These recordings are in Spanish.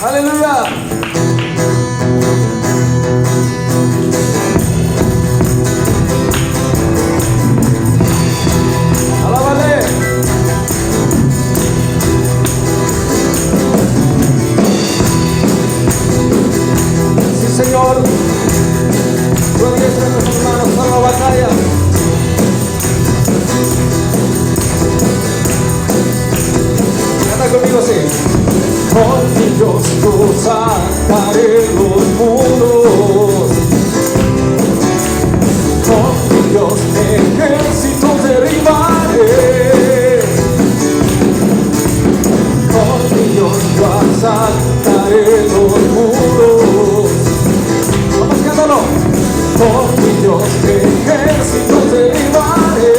Aleluya. Alábale. Sí, Señor. Tú adiestras nuestras manos para la batalla. Canta conmigo así. Con mi Dios yo saltaré los muros, con mi Dios ejércitos derribaré, con mi Dios yo saltaré los muros. Vamos, cántalo. Con mi Dios ejércitos derribaré.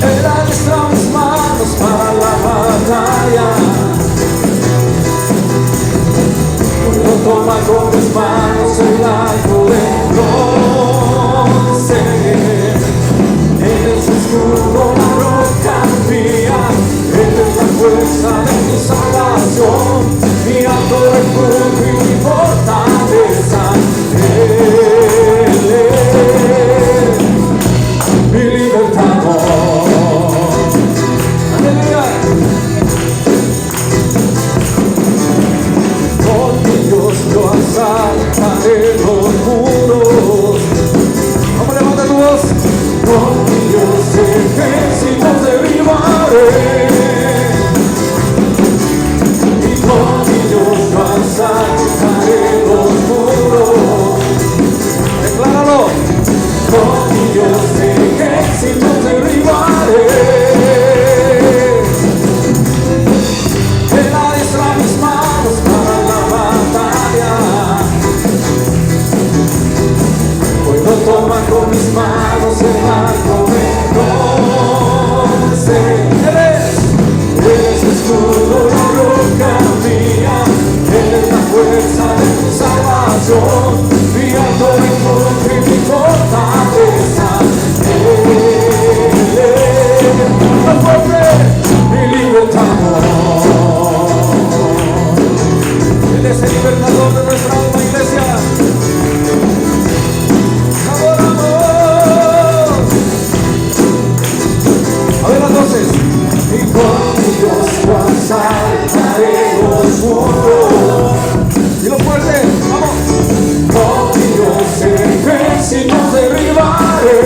Él adiestra mis manos para la batalla. Puedo tomar con mis manos el arco de bronce. Él es su escudo, la roca mía. Él es la fuerza de mi salvación, mi alto refugio y mi fortaleza. Él es mi libertador. Yo saltaré los muros. Vamos, levanta tu voz. Con mi Dios ejércitos derribaré, y con mi Dios yo saltaré los muros. Decláralo. Con mi Dios ejércitos derribaré. Él adiestra mis manos para la batalla. Puedo tomar con mis manos el arco de bronce. Él es mi escudo, la roca mía. Él es la fuerza de mi salvación, mi alto refugio y mi fortaleza. Él es más fuerte, mi libertador. Él es el libertador de nuestra alma, iglesia. A ver las voces. Y con mi Dios yo saltaré los muros. Dilo fuerte, vamos. Con mi Dios ejércitos derribaré,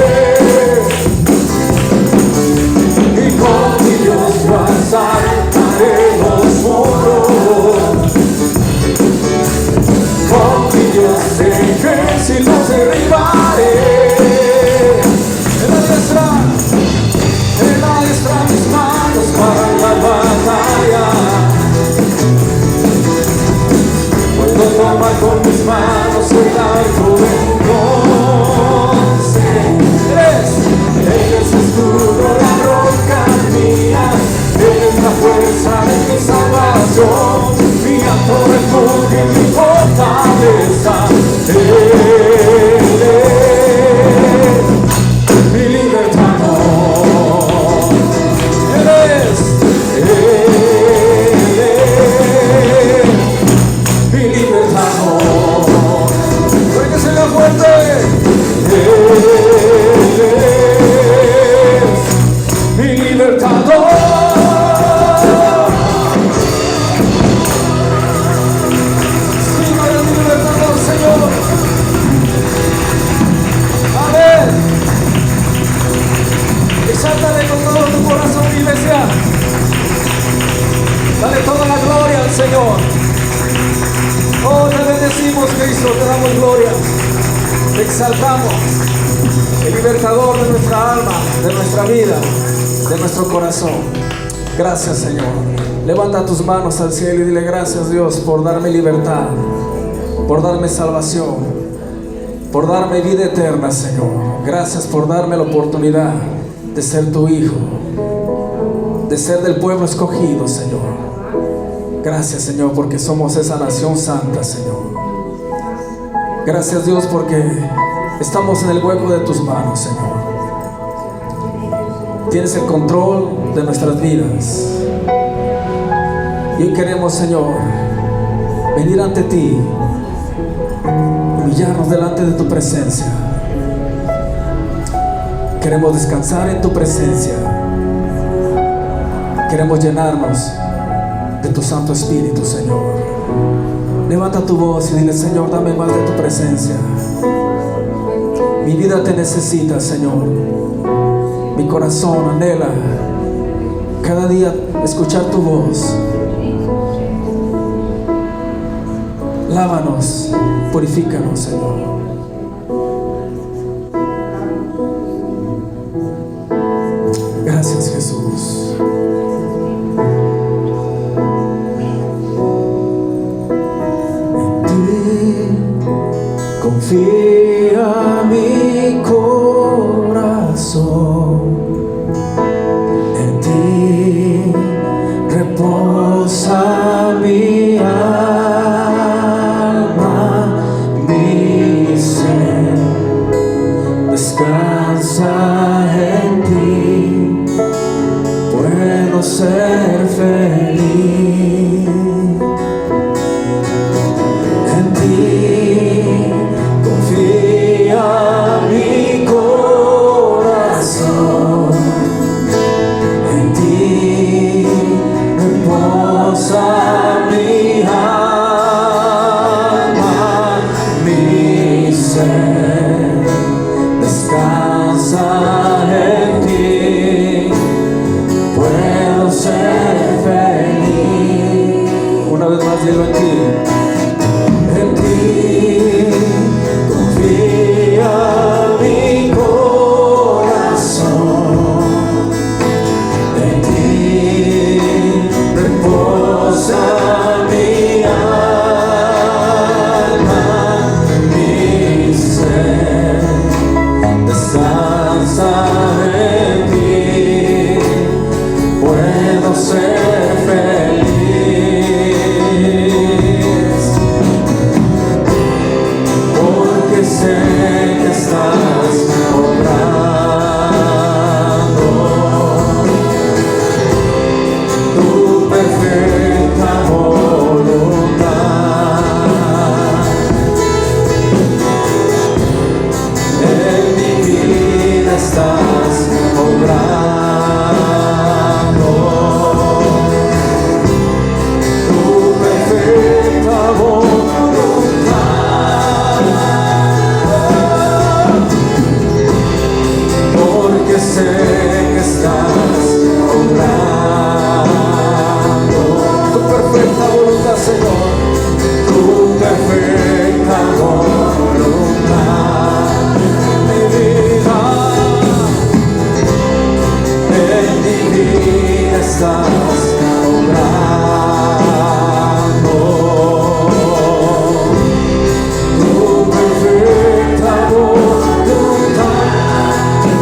y con mi Dios yo saltaré los muros. Con mi Dios ejércitos derribaré. Él adiestra mis manos para la batalla. Puedo tomar con mis manos el arco de bronce. Él es su escudo, la roca mía. Él es la fuerza de mi salvación, mi alto refugio y mi fortaleza. Él es mi libertador. Él es mi libertador. Porque se le fuerte. Él es mi libertador. Señor. Amén. Exáltale con todo tu corazón, iglesia. Dale toda la gloria al Señor. Oh, te bendecimos, Cristo, te damos gloria. Te exaltamos, el libertador de nuestra alma, de nuestra vida, de nuestro corazón. Gracias, Señor. Levanta tus manos al cielo y dile gracias, Dios, por darme libertad, por darme salvación, por darme vida eterna, Señor. Gracias por darme la oportunidad de ser tu hijo, de ser del pueblo escogido, Señor. Gracias, Señor, porque somos esa nación santa, Señor. Gracias, Dios, porque estamos en el hueco de tus manos, Señor. Tienes el control de nuestras vidas. Y hoy queremos, Señor, venir ante ti, humillarnos delante de tu presencia. Queremos descansar en tu presencia. Queremos llenarnos de tu Santo Espíritu, Señor. Levanta tu voz y dile: Señor, dame más de tu presencia. Mi vida te necesita, Señor. Mi corazón anhela cada día escuchar tu voz. Lávanos, purifícanos, Señor. Gracias, Jesús. En ti confía mi corazón. En ti reposa mi alma, mi ser descansa en ti. Puedo ser feliz. En ti confía mi corazón. En ti reposa mi alma, mi ser descansa en ti. Puedo ser feliz. Una vez más dilo: en ti. En ti confía mi corazón. En ti reposa mi alma, mi ser descansa en ti. Puedo ser feliz, porque sé que estás obrando tu perfecta voluntad. En mi vida estás obrando tu perfecta voluntad, porque sé que estás obrando tu perfecta voluntad, Señor. Tu perfecta voluntad en mi vida estás obrando tu perfecta voluntad.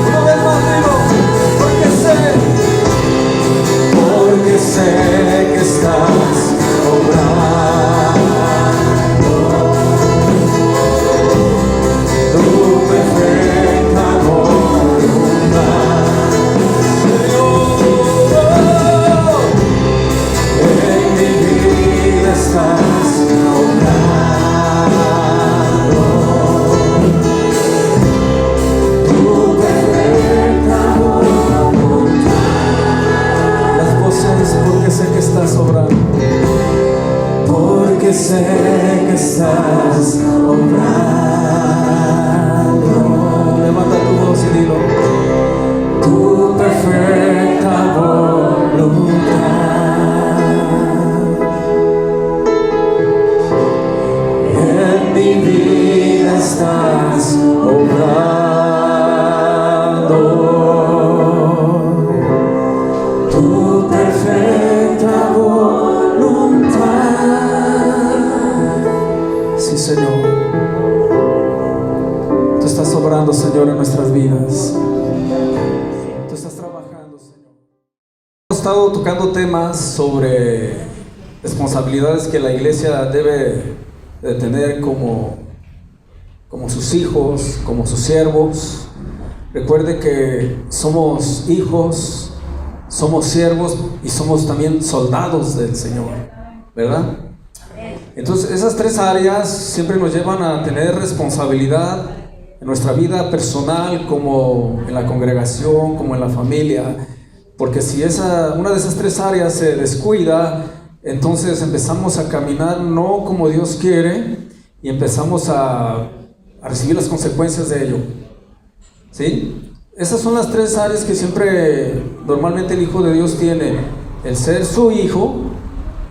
Una vez más digo: porque sé que estás obrando tu perfecta voluntad, Señor. En mi vida estás obrando tu perfecta voluntad. Las voces: porque sé que estás obrando. Porque sé que estás obrando. Levanta tu voz y dilo: tu perfecta voluntad en mi vida estás obrando. Tu perfecta voluntad. Sí, Señor. Tú estás obrando, Señor, en nuestras vidas. Tú estás trabajando, Señor. Hemos estado tocando temas sobre responsabilidades que la iglesia debe de tener como sus hijos, como sus siervos. Recuerde que somos hijos, somos siervos y somos también soldados del Señor, ¿verdad? Entonces esas tres áreas siempre nos llevan a tener responsabilidad en nuestra vida personal, como en la congregación, como en la familia, porque si una de esas tres áreas se descuida, entonces empezamos a caminar no como Dios quiere y empezamos a recibir las consecuencias de ello, ¿sí? Esas son las tres áreas que siempre normalmente el Hijo de Dios tiene: el ser su hijo,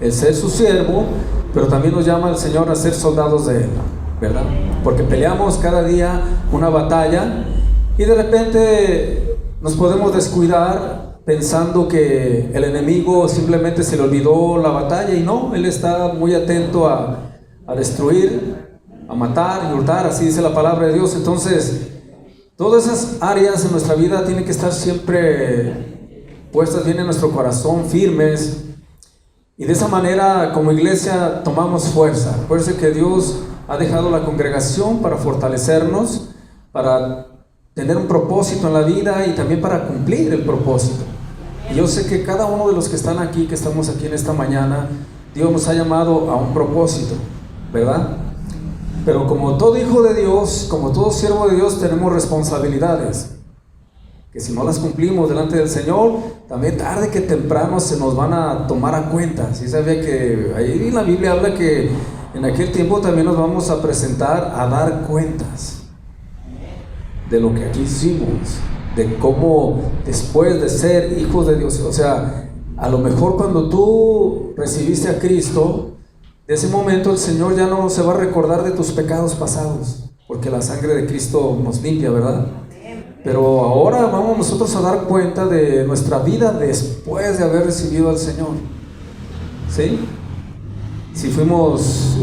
el ser su siervo, pero también nos llama el Señor a ser soldados de Él, ¿verdad? Porque peleamos cada día una batalla y de repente nos podemos descuidar pensando que el enemigo simplemente se le olvidó la batalla, y no, él está muy atento a destruir, a matar y hurtar, así dice la palabra de Dios. Entonces, todas esas áreas en nuestra vida tienen que estar siempre puestas bien en nuestro corazón, firmes, y de esa manera como iglesia tomamos fuerza. Acuérdense que Dios ha dejado la congregación para fortalecernos, para tener un propósito en la vida y también para cumplir el propósito. Y yo sé que cada uno de los que están aquí, que estamos aquí en esta mañana, Dios nos ha llamado a un propósito, ¿verdad? Pero como todo hijo de Dios, como todo siervo de Dios, tenemos responsabilidades que si no las cumplimos delante del Señor, también tarde que temprano se nos van a tomar a cuenta. ¿Sí sabía que ahí en la Biblia habla que en aquel tiempo también nos vamos a presentar a dar cuentas de lo que aquí hicimos, de cómo después de ser hijos de Dios, o sea, a lo mejor cuando tú recibiste a Cristo, de ese momento el Señor ya no se va a recordar de tus pecados pasados, porque la sangre de Cristo nos limpia, ¿verdad? Pero ahora vamos nosotros a dar cuenta de nuestra vida después de haber recibido al Señor, ¿sí? Si fuimos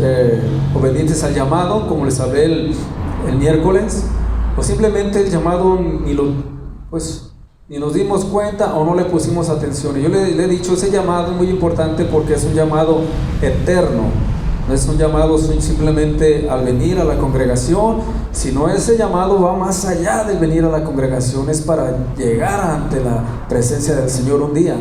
obedientes al llamado, como les hablé el miércoles, o simplemente el llamado ni nos dimos cuenta o no le pusimos atención. Y yo le he dicho, ese llamado es muy importante porque es un llamado eterno. No es un llamado simplemente al venir a la congregación, sino ese llamado va más allá de venir a la congregación, es para llegar ante la presencia del Señor un día.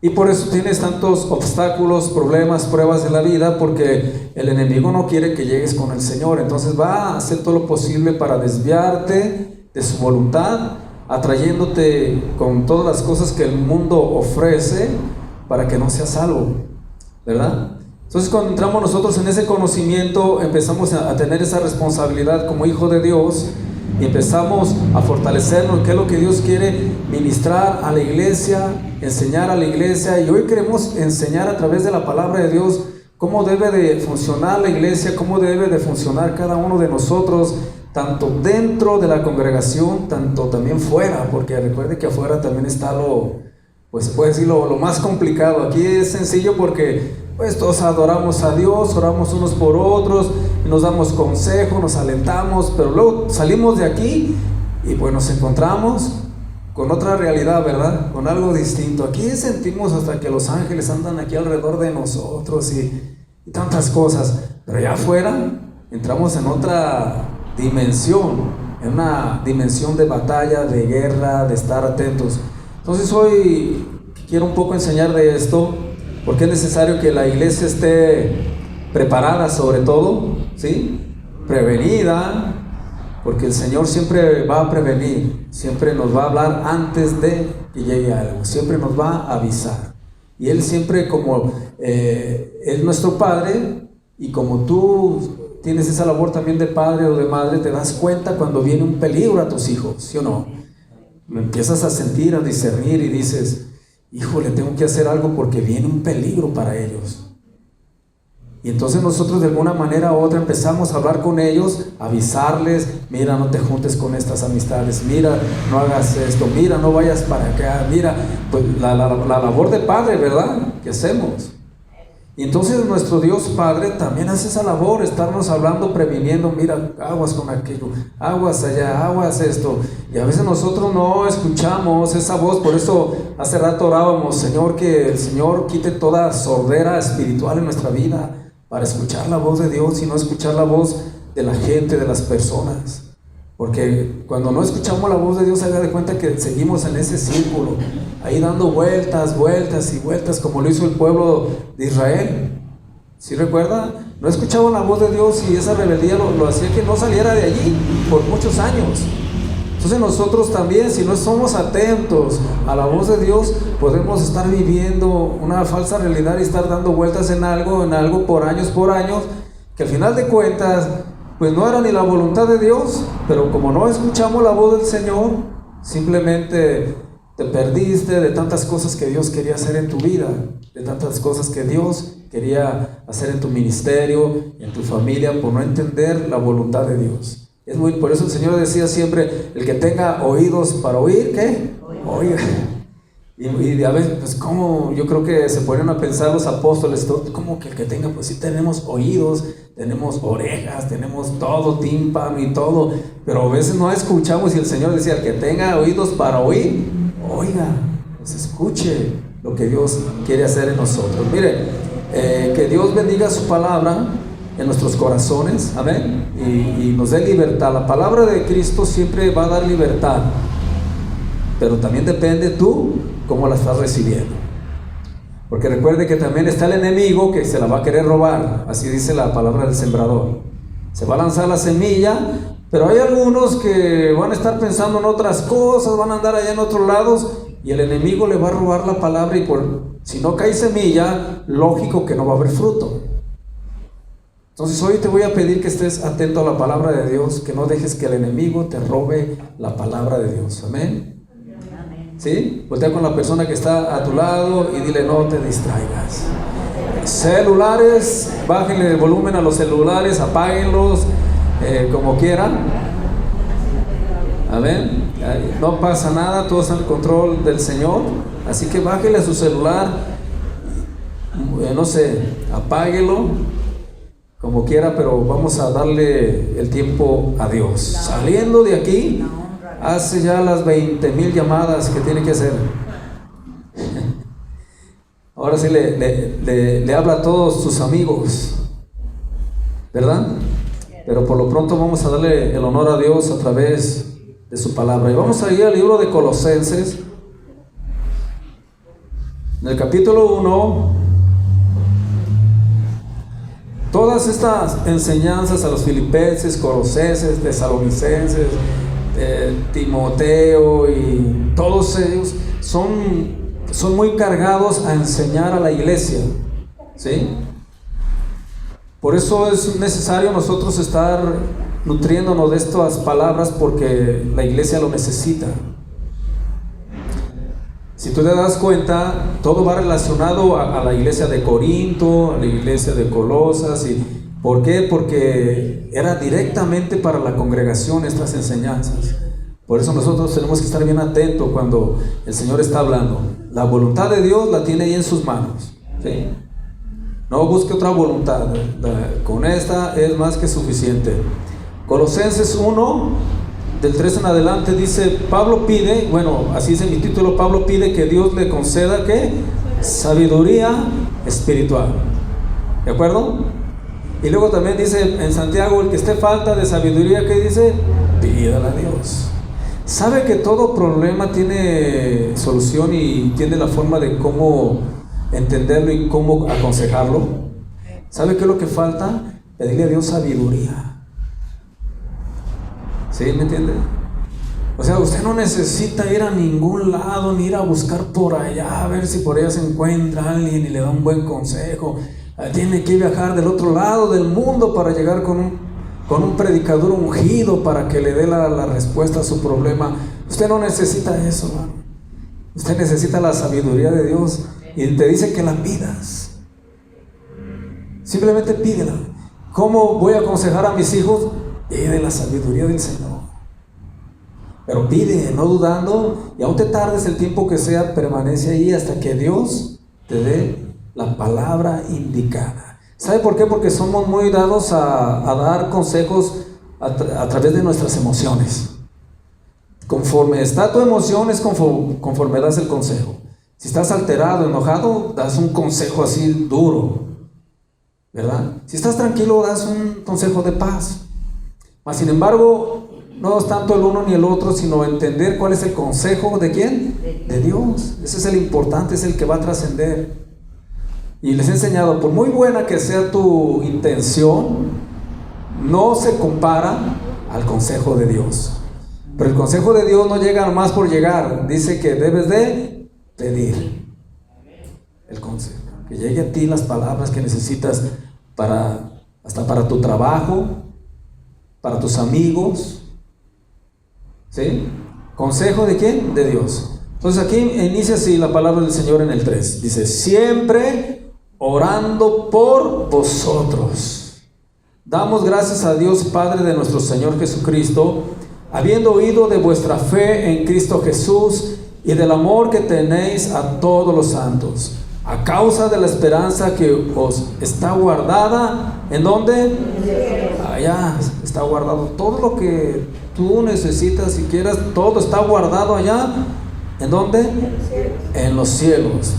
Y por eso tienes tantos obstáculos, problemas, pruebas de la vida, porque el enemigo no quiere que llegues con el Señor. Entonces va a hacer todo lo posible para desviarte de su voluntad, atrayéndote con todas las cosas que el mundo ofrece para que no seas salvo, ¿verdad? Entonces cuando entramos nosotros en ese conocimiento, empezamos a tener esa responsabilidad como hijo de Dios y empezamos a fortalecernos, que es lo que Dios quiere ministrar a la iglesia, enseñar a la iglesia. Y hoy queremos enseñar a través de la palabra de Dios cómo debe de funcionar la iglesia, cómo debe de funcionar cada uno de nosotros, tanto dentro de la congregación, tanto también fuera, porque recuerde que afuera también está pues se puede decir lo más complicado. Aquí es sencillo porque pues todos adoramos a Dios, oramos unos por otros, nos damos consejo, nos alentamos, pero luego salimos de aquí y pues nos encontramos con otra realidad, ¿verdad? Con algo distinto. Aquí sentimos hasta que los ángeles andan aquí alrededor de nosotros y tantas cosas, pero allá afuera entramos en otra dimensión, en una dimensión de batalla, de guerra, de estar atentos. Entonces hoy quiero un poco enseñar de esto, porque es necesario que la iglesia esté preparada, sobre todo, ¿sí? Prevenida, porque el Señor siempre va a prevenir, siempre nos va a hablar antes de que llegue algo, siempre nos va a avisar. Y Él siempre, como es nuestro Padre, y como tú tienes esa labor también de padre o de madre, te das cuenta cuando viene un peligro a tus hijos, ¿sí o no? Lo empiezas a sentir, a discernir y dices, híjole, tengo que hacer algo porque viene un peligro para ellos. Y entonces nosotros de alguna manera u otra empezamos a hablar con ellos, avisarles, mira, no te juntes con estas amistades, mira, no hagas esto, mira, no vayas para acá, mira, pues la labor de padre, ¿verdad? ¿Qué hacemos? Y entonces nuestro Dios Padre también hace esa labor, estarnos hablando, previniendo, mira, aguas con aquello, aguas allá, aguas esto. Y a veces nosotros no escuchamos esa voz. Por eso hace rato orábamos, Señor, que el Señor quite toda sordera espiritual en nuestra vida, para escuchar la voz de Dios y no escuchar la voz de la gente, de las personas. Porque cuando no escuchamos la voz de Dios, se da de cuenta que seguimos en ese círculo, ahí dando vueltas, vueltas y vueltas, como lo hizo el pueblo de Israel. ¿Sí recuerda? No escuchaban la voz de Dios y esa rebeldía lo hacía que no saliera de allí por muchos años. Entonces nosotros también, si no somos atentos a la voz de Dios, podemos estar viviendo una falsa realidad y estar dando vueltas en algo por años, que al final de cuentas, pues no era ni la voluntad de Dios, pero como no escuchamos la voz del Señor, simplemente te perdiste de tantas cosas que Dios quería hacer en tu vida, de tantas cosas que Dios quería hacer en tu ministerio, en tu familia, por no entender la voluntad de Dios. Por eso el Señor decía siempre, el que tenga oídos para oír, ¿qué? Oiga. Y a veces, pues como yo creo que se ponen a pensar los apóstoles, como que el que tenga, pues sí tenemos oídos, tenemos orejas, tenemos todo, tímpano y todo, pero a veces no escuchamos, y el Señor decía, el que tenga oídos para oír, oiga, pues escuche lo que Dios quiere hacer en nosotros. Mire, que Dios bendiga su palabra en nuestros corazones, amén, y nos dé libertad. La palabra de Cristo siempre va a dar libertad, pero también depende tú cómo la estás recibiendo, porque recuerde que también está el enemigo que se la va a querer robar. Así dice la palabra del sembrador. Se va a lanzar la semilla, pero hay algunos que van a estar pensando en otras cosas, van a andar allá en otros lados, y el enemigo le va a robar la palabra, y si no cae semilla, lógico que no va a haber fruto. Entonces hoy te voy a pedir que estés atento a la palabra de Dios, que no dejes que el enemigo te robe la palabra de Dios, amén. ¿Sí? Voltea con la persona que está a tu lado y dile, no te distraigas. Celulares, bájenle el volumen a los celulares, apáguenlos, como quieran. Amén. No pasa nada, todo está en el control del Señor. Así que bájenle a su celular, no sé, apáguelo, como quiera, pero vamos a darle el tiempo a Dios. Saliendo de aquí, hace ya las 20,000 llamadas que tiene que hacer. Ahora sí le habla a todos sus amigos, ¿verdad? Pero por lo pronto vamos a darle el honor a Dios a través de su palabra. Y vamos a ir al libro de Colosenses, en el capítulo 1. Todas estas enseñanzas a los filipenses, colosenses, tesalonicenses, Timoteo y todos ellos son muy cargados a enseñar a la iglesia, ¿sí? Por eso es necesario nosotros estar nutriéndonos de estas palabras, porque la iglesia lo necesita. Si tú te das cuenta, todo va relacionado a la iglesia de Corinto, a la iglesia de Colosas. ¿Por qué? Porque era directamente para la congregación estas enseñanzas. Por eso nosotros tenemos que estar bien atentos cuando el Señor está hablando. La voluntad de Dios la tiene ahí en sus manos, ¿sí? No busque otra voluntad, con esta es más que suficiente. Colosenses 1, del 3 en adelante, dice, Pablo pide, bueno, así es mi título, Pablo pide que Dios le conceda, ¿qué? Sabiduría espiritual, ¿de acuerdo? Y luego también dice en Santiago, el que esté falta de sabiduría, ¿qué dice? Pídala a Dios. ¿Sabe que todo problema tiene solución y tiene la forma de cómo entenderlo y cómo aconsejarlo? ¿Sabe qué es lo que falta? Pedirle a Dios sabiduría. ¿Sí? ¿Me entiende? O sea, usted no necesita ir a ningún lado, ni ir a buscar por allá, a ver si por allá se encuentra alguien y le da un buen consejo. Tiene que viajar del otro lado del mundo para llegar con un predicador ungido para que le dé la respuesta a su problema. Usted no necesita eso, hermano. Usted necesita la sabiduría de Dios, y te dice que la pidas. Simplemente pídela. ¿Cómo voy a aconsejar a mis hijos? Pide la sabiduría del Señor. Pero pide, no dudando, y aún te tardes el tiempo que sea, permanece ahí hasta que Dios te dé la palabra indicada. ¿Sabe por qué? Porque somos muy dados a dar consejos a través de nuestras emociones. Conforme está tu emoción es conforme das el consejo. Si estás alterado, enojado, das un consejo así duro, ¿verdad? Si estás tranquilo, das un consejo de paz. Mas sin embargo, no es tanto el uno ni el otro, sino entender cuál es el consejo de quién, de Dios. Ese es el importante, es el que va a trascender. Y les he enseñado, por muy buena que sea tu intención, no se compara al consejo de Dios. Pero el consejo de Dios no llega nomás por llegar. Dice que debes de pedir el consejo, que llegue a ti las palabras que necesitas hasta para tu trabajo, para tus amigos. ¿Sí? ¿Consejo de quién? De Dios. Entonces aquí inicia así la palabra del Señor en el 3. Dice, siempre orando por vosotros. Damos gracias a Dios Padre de nuestro Señor Jesucristo, habiendo oído de vuestra fe en Cristo Jesús y del amor que tenéis a todos los santos, a causa de la esperanza que os está guardada. ¿En dónde? Allá está guardado todo lo que tú necesitas, si quieras, todo está guardado allá. ¿En dónde? En los cielos,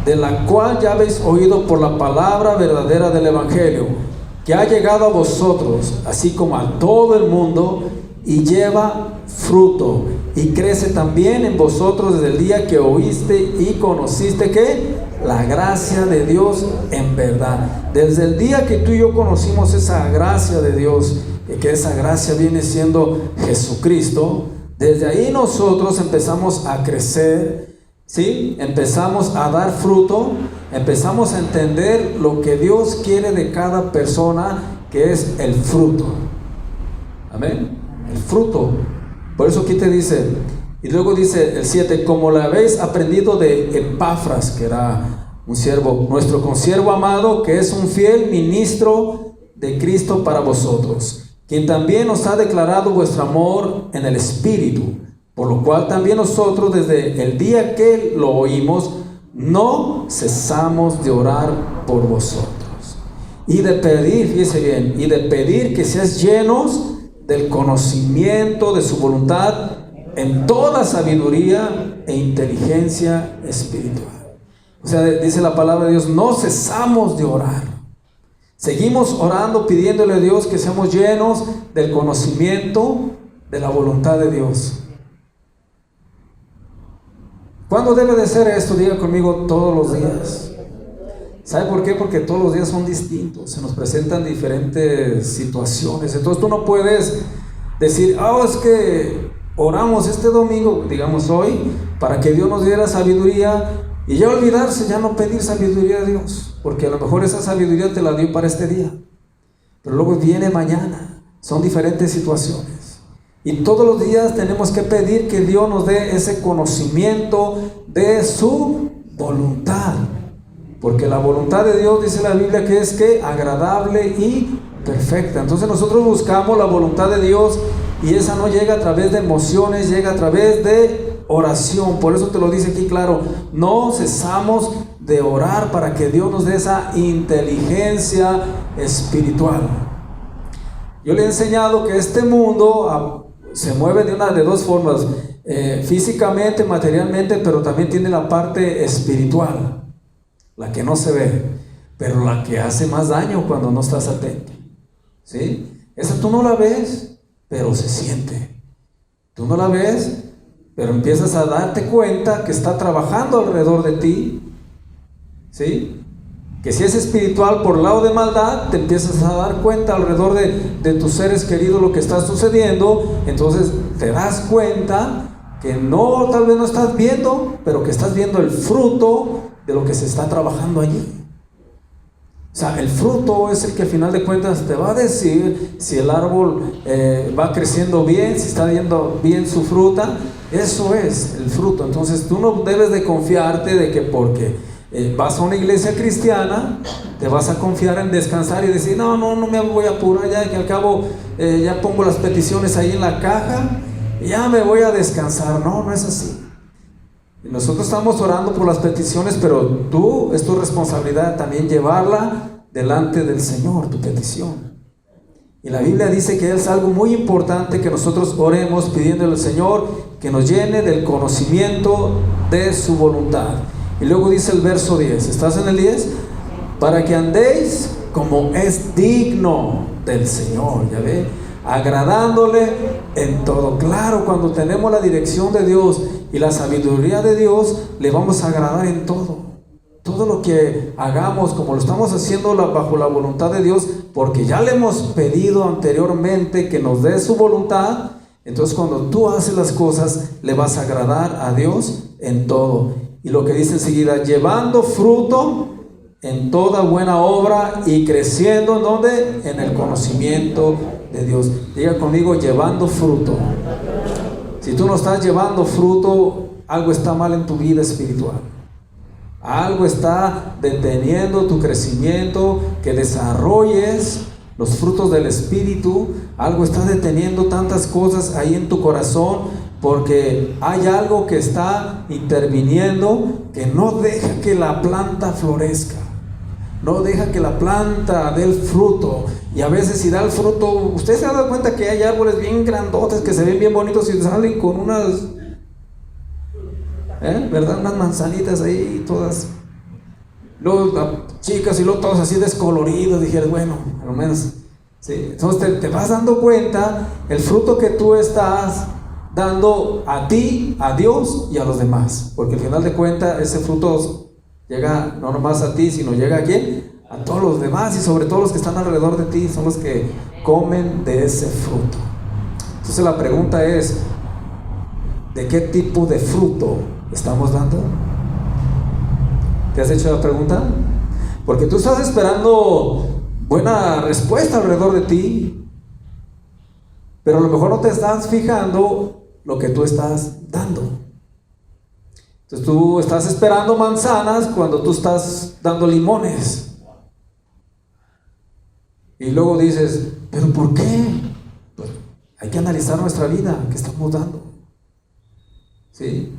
de la cual ya habéis oído por la palabra verdadera del Evangelio, que ha llegado a vosotros, así como a todo el mundo, y lleva fruto, y crece también en vosotros desde el día que oíste y conociste que la gracia de Dios en verdad. Desde el día que tú y yo conocimos esa gracia de Dios, y que esa gracia viene siendo Jesucristo, desde ahí nosotros empezamos a crecer, ¿sí? Empezamos a dar fruto, empezamos a entender lo que Dios quiere de cada persona, que es el fruto. Amén. El fruto. Por eso aquí te dice, y luego dice el 7, como lo habéis aprendido de Epafras, que era un siervo, nuestro consiervo amado, que es un fiel ministro de Cristo para vosotros, quien también os ha declarado vuestro amor en el Espíritu, por lo cual también nosotros desde el día que lo oímos, no cesamos de orar por vosotros, y de pedir, fíjese bien, y de pedir que seáis llenos del conocimiento de su voluntad en toda sabiduría e inteligencia espiritual. O sea, dice la palabra de Dios, no cesamos de orar. Seguimos orando, pidiéndole a Dios que seamos llenos del conocimiento de la voluntad de Dios. ¿Cuándo debe de ser esto? Diga conmigo, todos los días. ¿Sabe por qué? Porque todos los días son distintos, se nos presentan diferentes situaciones. Entonces tú no puedes decir, es que oramos este domingo, digamos hoy, para que Dios nos diera sabiduría, y ya olvidarse, ya no pedir sabiduría a Dios, porque a lo mejor esa sabiduría te la dio para este día, pero luego viene mañana. Son diferentes situaciones, y todos los días tenemos que pedir que Dios nos dé ese conocimiento de su voluntad. Porque la voluntad de Dios, dice la Biblia, que es que agradable y perfecta. Entonces nosotros buscamos la voluntad de Dios, y esa no llega a través de emociones, llega a través de oración. Por eso te lo dice aquí claro, no cesamos de orar para que Dios nos dé esa inteligencia espiritual. Yo le he enseñado que este mundo se mueve de dos formas, físicamente, materialmente, pero también tiene la parte espiritual, la que no se ve, pero la que hace más daño cuando no estás atento, ¿sí? Esa tú no la ves, pero se siente. Tú no la ves, pero empiezas a darte cuenta que está trabajando alrededor de ti, ¿sí? Que si es espiritual por lado de maldad, te empiezas a dar cuenta alrededor de tus seres queridos lo que está sucediendo. Entonces te das cuenta que no, tal vez no estás viendo, pero que estás viendo el fruto de lo que se está trabajando allí. O sea, el fruto es el que al final de cuentas te va a decir si el árbol va creciendo bien, si está dando bien su fruta. Eso es el fruto. Entonces tú no debes de confiarte de que porque vas a una iglesia cristiana te vas a confiar en descansar y decir no me voy a apurar, ya que al cabo ya pongo las peticiones ahí en la caja y ya me voy a descansar. No es así. Nosotros estamos orando por las peticiones, pero es tu responsabilidad también llevarla delante del Señor, tu petición. Y la Biblia dice que es algo muy importante que nosotros oremos pidiéndole al Señor que nos llene del conocimiento de su voluntad. Y luego dice el verso 10, ¿estás en el 10? Para que andéis como es digno del Señor, ¿ya ve? agradándole en todo. Claro, cuando tenemos la dirección de Dios y la sabiduría de Dios, le vamos a agradar en todo. Todo lo que hagamos, como lo estamos haciendo bajo la voluntad de Dios, porque ya le hemos pedido anteriormente que nos dé su voluntad. Entonces cuando tú haces las cosas, le vas a agradar a Dios en todo. Y lo que dice enseguida, llevando fruto en toda buena obra y creciendo, ¿en dónde? En el conocimiento de Dios. Diga conmigo, llevando fruto. Si tú no estás llevando fruto, algo está mal en tu vida espiritual. Algo está deteniendo tu crecimiento, que desarrolles los frutos del Espíritu. Algo está deteniendo tantas cosas ahí en tu corazón, porque hay algo que está interviniendo, que no deja que la planta florezca, no deja que la planta dé el fruto. Y a veces si da el fruto, usted se ha dado cuenta que hay árboles bien grandotes que se ven bien bonitos y salen con unas, ¿verdad? Unas manzanitas ahí todas, luego chicas, y luego todos así descoloridos. Dijeron, bueno, a lo menos, ¿sí? Entonces te vas dando cuenta el fruto que tú estás dando a ti, a Dios y a los demás, porque al final de cuentas ese fruto llega no nomás a ti, sino llega a quién, a todos los demás, y sobre todo los que están alrededor de ti son los que comen de ese fruto. Entonces la pregunta es, ¿de qué tipo de fruto estamos dando? ¿Te has hecho la pregunta? Porque tú estás esperando buena respuesta alrededor de ti, pero a lo mejor no te estás fijando lo que tú estás dando. Entonces tú estás esperando manzanas cuando tú estás dando limones. Y luego dices, ¿pero por qué? Pues hay que analizar nuestra vida, ¿qué estamos dando? ¿Sí?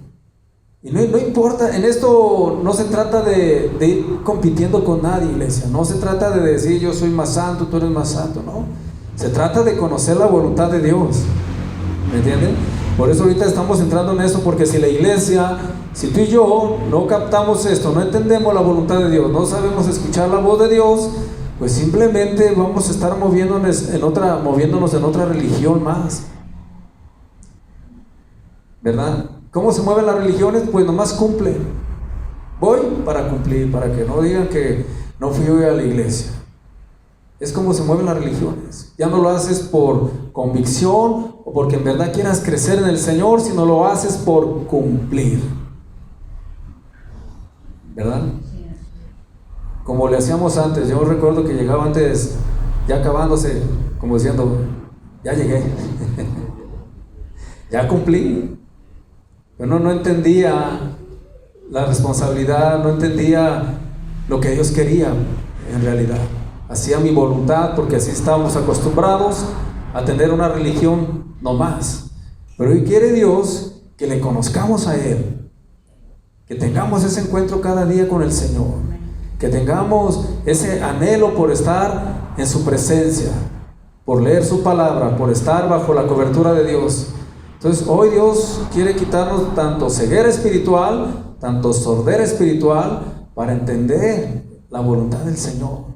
Y no importa, en esto no se trata de ir compitiendo con nadie, iglesia. No se trata de decir yo soy más santo, tú eres más santo, no. Se trata de conocer la voluntad de Dios. ¿Me entienden? Por eso ahorita estamos entrando en eso, porque si la iglesia, si tú y yo no captamos esto, no entendemos la voluntad de Dios, no sabemos escuchar la voz de Dios, pues simplemente vamos a estar moviéndonos en otra religión más. ¿Verdad? ¿Cómo se mueven las religiones? Pues nomás cumplen. Voy para cumplir, para que no digan que no fui hoy a la iglesia. Es como se mueven las religiones. Ya no lo haces por convicción o porque en verdad quieras crecer en el Señor, sino lo haces por cumplir. ¿Verdad? Como le hacíamos antes. Yo recuerdo que llegaba antes, ya acabándose, como diciendo, ya llegué. Ya cumplí. Pero no entendía la responsabilidad, no entendía lo que Dios quería en realidad. Hacía mi voluntad porque así estábamos acostumbrados a tener una religión no más. Pero hoy quiere Dios que le conozcamos a Él, que tengamos ese encuentro cada día con el Señor, que tengamos ese anhelo por estar en su presencia, por leer su palabra, por estar bajo la cobertura de Dios. Entonces hoy Dios quiere quitarnos tanto ceguera espiritual, tanto sordera espiritual, para entender la voluntad del Señor.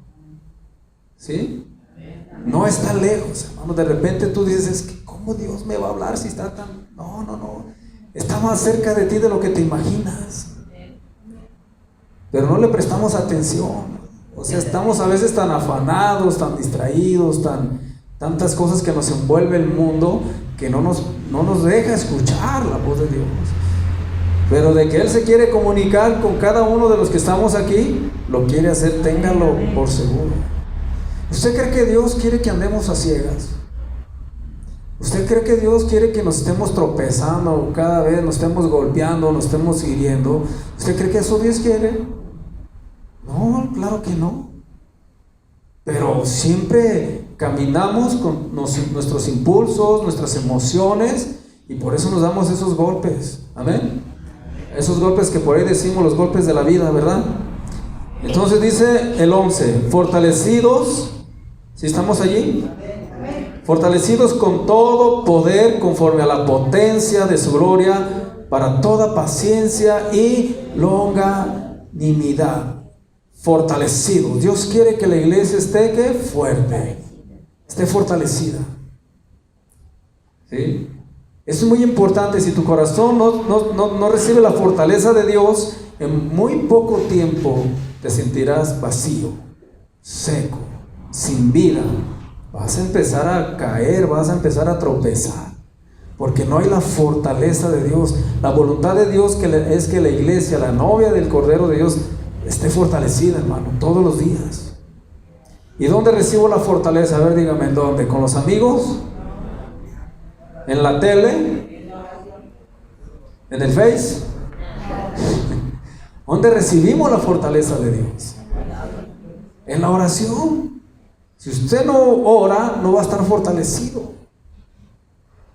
¿Sí? No está lejos, hermano. De repente tú dices, ¿cómo Dios me va a hablar si está tan...? No. Está más cerca de ti de lo que te imaginas. Pero no le prestamos atención. O sea, estamos a veces tan afanados, tan distraídos, tantas cosas que nos envuelve el mundo, que no nos deja escuchar la voz de Dios. Pero de que Él se quiere comunicar con cada uno de los que estamos aquí, lo quiere hacer, téngalo por seguro. ¿Usted cree que Dios quiere que andemos a ciegas? ¿Usted cree que Dios quiere que nos estemos tropezando cada vez, nos estemos golpeando, nos estemos hiriendo? ¿Usted cree que eso Dios quiere? No, claro que no. Pero siempre caminamos con nuestros impulsos, nuestras emociones, y por eso nos damos esos golpes. Amén. Esos golpes que por ahí decimos los golpes de la vida, ¿verdad? Entonces dice el 11, fortalecidos, ¿sí estamos allí? Fortalecidos con todo poder conforme a la potencia de su gloria, para toda paciencia y longanimidad. Fortalecidos. Dios quiere que la iglesia esté fuerte, esté fortalecida. ¿Sí? Eso es muy importante. Si tu corazón no recibe la fortaleza de Dios, en muy poco tiempo te sentirás vacío, seco, sin vida. Vas a empezar a caer, vas a empezar a tropezar, porque no hay la fortaleza de Dios. La voluntad de Dios es que la iglesia, la novia del Cordero de Dios, esté fortalecida, hermano, todos los días. ¿Y dónde recibo la fortaleza? A ver, dígame, ¿en dónde? ¿Con los amigos? ¿En la tele? ¿En el Face? ¿Dónde recibimos la fortaleza de Dios? En la oración. Si usted no ora, no va a estar fortalecido.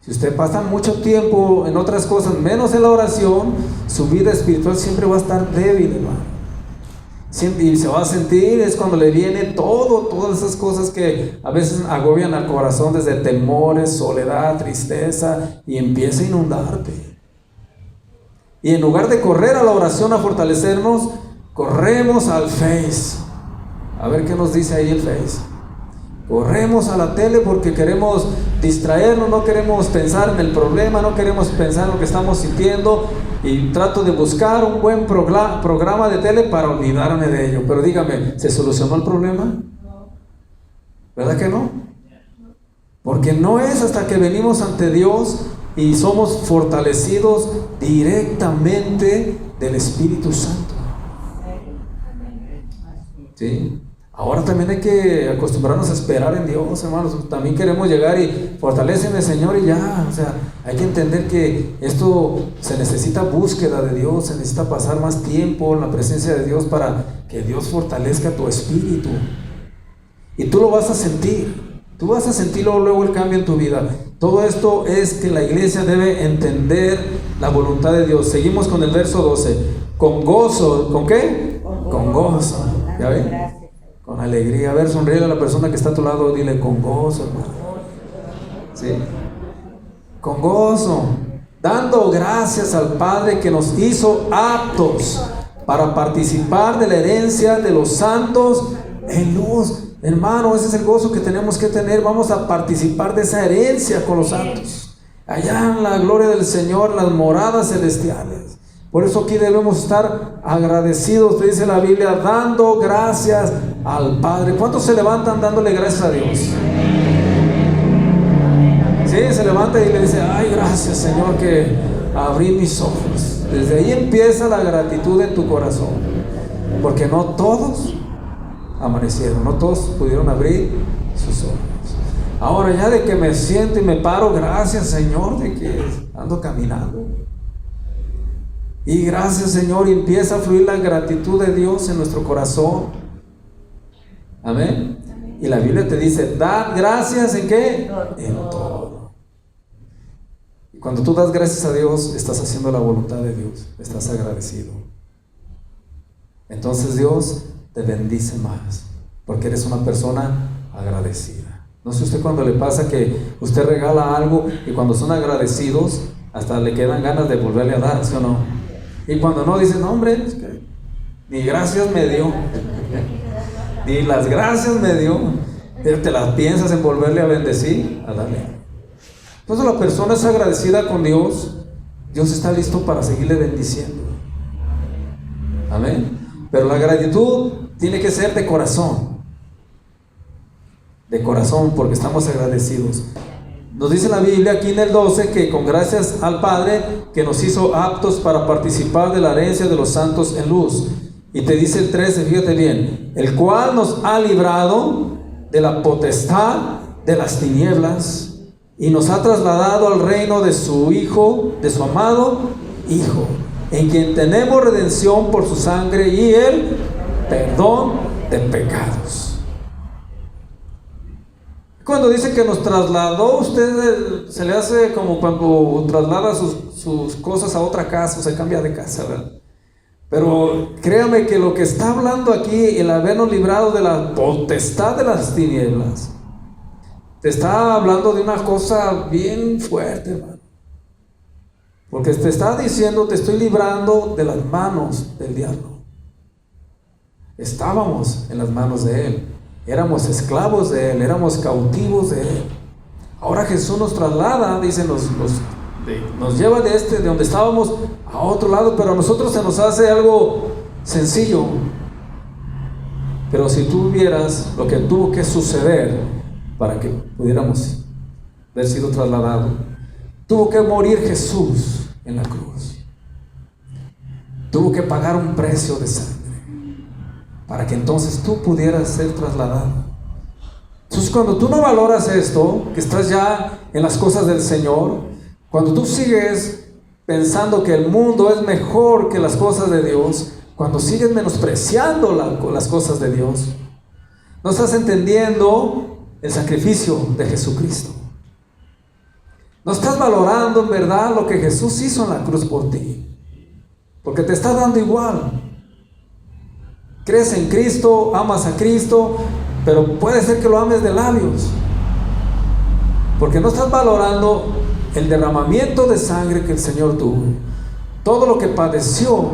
Si usted pasa mucho tiempo en otras cosas, menos en la oración, su vida espiritual siempre va a estar débil, hermano. Y se va a sentir, es cuando le viene todas esas cosas que a veces agobian al corazón, desde temores, soledad, tristeza, y empieza a inundarte. Y en lugar de correr a la oración a fortalecernos, corremos al Face. A ver qué nos dice ahí el Face. Corremos a la tele porque queremos distraernos, no queremos pensar en el problema, no queremos pensar en lo que estamos sintiendo, y trato de buscar un buen programa de tele para olvidarme de ello. Pero dígame, ¿se solucionó el problema? ¿Verdad que no? Porque no es hasta que venimos ante Dios y somos fortalecidos directamente del Espíritu Santo. ¿Sí? Ahora también hay que acostumbrarnos a esperar en Dios, hermanos. También queremos llegar y fortaléceme, Señor, y ya. O sea, hay que entender que esto se necesita búsqueda de Dios, se necesita pasar más tiempo en la presencia de Dios para que Dios fortalezca tu espíritu. Y tú lo vas a sentir. Tú vas a sentir luego el cambio en tu vida. Todo esto es que la iglesia debe entender la voluntad de Dios. Seguimos con el verso 12. Con gozo, ¿con qué? Con gozo. ¿Ya ven? Con alegría. A ver, sonríele a la persona que está a tu lado, dile con gozo, hermano. ¿Sí? Con gozo, dando gracias al Padre que nos hizo aptos para participar de la herencia de los santos en luz. Hermano, ese es el gozo que tenemos que tener. Vamos a participar de esa herencia con los santos, allá en la gloria del Señor, las moradas celestiales. Por eso aquí debemos estar agradecidos. Te dice la Biblia, dando gracias al Padre. ¿Cuántos se levantan dándole gracias a Dios? Sí, se levanta y le dice, ay, gracias, Señor, que abrí mis ojos. Desde ahí empieza la gratitud en tu corazón, porque no todos amanecieron, no todos pudieron abrir sus ojos. Ahora ya de que me siento y me paro, gracias, Señor, de que ando caminando. Y gracias, Señor, y empieza a fluir la gratitud de Dios en nuestro corazón. Amén. Y la Biblia te dice, dad gracias ¿en qué? En todo. Y cuando tú das gracias a Dios, estás haciendo la voluntad de Dios, estás agradecido. Entonces Dios te bendice más, porque eres una persona agradecida. No sé usted cuando le pasa que usted regala algo y cuando son agradecidos, hasta le quedan ganas de volverle a dar, ¿sí o no? Y cuando no, dicen, no, hombre, es que ni gracias me dio, ni las gracias me dio, pero te las piensas en volverle a bendecir, a darle. Entonces la persona es agradecida con Dios, Dios está listo para seguirle bendiciendo. Amén. Pero la gratitud tiene que ser de corazón, porque estamos agradecidos. Nos dice la Biblia aquí en el 12 que con gracias al Padre que nos hizo aptos para participar de la herencia de los santos en luz. Y te dice el 13, fíjate bien, el cual nos ha librado de la potestad de las tinieblas y nos ha trasladado al reino de su Hijo, de su amado Hijo, en quien tenemos redención por su sangre y el perdón de pecados. Cuando dice que nos trasladó, usted se le hace como cuando traslada sus cosas a otra casa o se cambia de casa, ¿verdad? Pero créame que lo que está hablando aquí, el habernos librado de la potestad de las tinieblas, te está hablando de una cosa bien fuerte, hermano. Porque te está diciendo, te estoy librando de las manos del diablo. Estábamos en las manos de él. Éramos esclavos de él, éramos cautivos de él. Ahora Jesús nos traslada, dicen nos lleva de donde estábamos a otro lado, pero a nosotros se nos hace algo sencillo. Pero si tú vieras lo que tuvo que suceder para que pudiéramos haber sido trasladados, tuvo que morir Jesús en la cruz, tuvo que pagar un precio de sangre para que entonces tú pudieras ser trasladado. Entonces, cuando tú no valoras esto, que estás ya en las cosas del Señor, cuando tú sigues pensando que el mundo es mejor que las cosas de Dios, cuando sigues menospreciando las cosas de Dios, no estás entendiendo el sacrificio de Jesucristo. No estás valorando en verdad lo que Jesús hizo en la cruz por ti, porque te está dando igual. Crees en Cristo, amas a Cristo, pero puede ser que lo ames de labios, porque no estás valorando el derramamiento de sangre que el Señor tuvo, todo lo que padeció,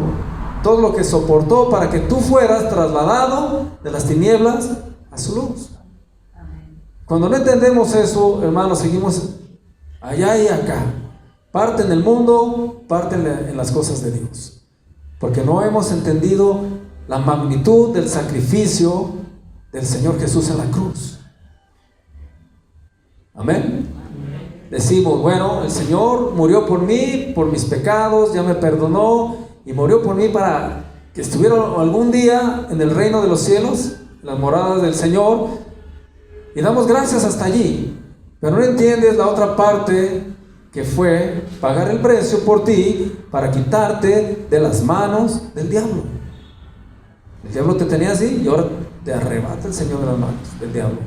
todo lo que soportó para que tú fueras trasladado de las tinieblas a su luz. Cuando no entendemos eso, hermanos, seguimos allá y acá, parte en el mundo, parte en las cosas de Dios, porque no hemos entendido la magnitud del sacrificio del Señor Jesús en la cruz. Amén. Decimos, bueno, el Señor murió por mí, por mis pecados, ya me perdonó y murió por mí para que estuviera algún día en el reino de los cielos, en las moradas del Señor, y damos gracias hasta allí. Pero no entiendes la otra parte, que fue pagar el precio por ti para quitarte de las manos del diablo. El diablo te tenía así y ahora te arrebata el Señor de las manos del diablo,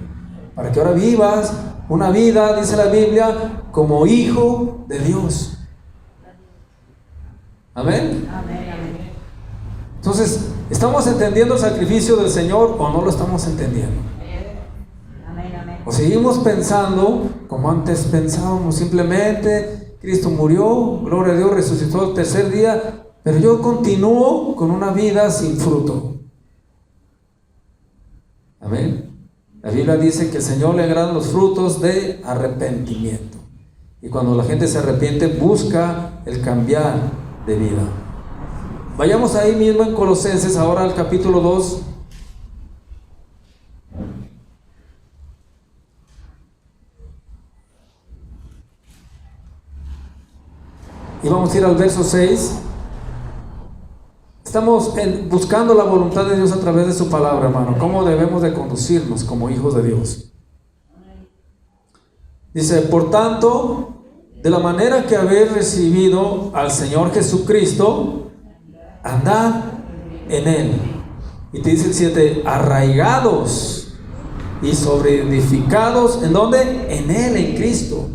para que ahora vivas una vida, dice la Biblia, como hijo de Dios. Amén. Entonces, ¿estamos entendiendo el sacrificio del Señor o no lo estamos entendiendo? O seguimos pensando como antes pensábamos, simplemente Cristo murió, gloria a Dios, resucitó el tercer día, pero yo continúo con una vida sin fruto. Amén. La Biblia dice que el Señor le agradan los frutos de arrepentimiento, y cuando la gente se arrepiente busca el cambiar de vida. Vayamos ahí mismo en Colosenses, ahora al capítulo 2. Y vamos a ir al verso 6. Estamos buscando la voluntad de Dios a través de su palabra, hermano. ¿Cómo debemos de conducirnos como hijos de Dios? Dice, por tanto, de la manera que habéis recibido al Señor Jesucristo, andad en Él. Y te dice el 7, arraigados y sobreedificados, ¿en dónde? En Él, en Cristo.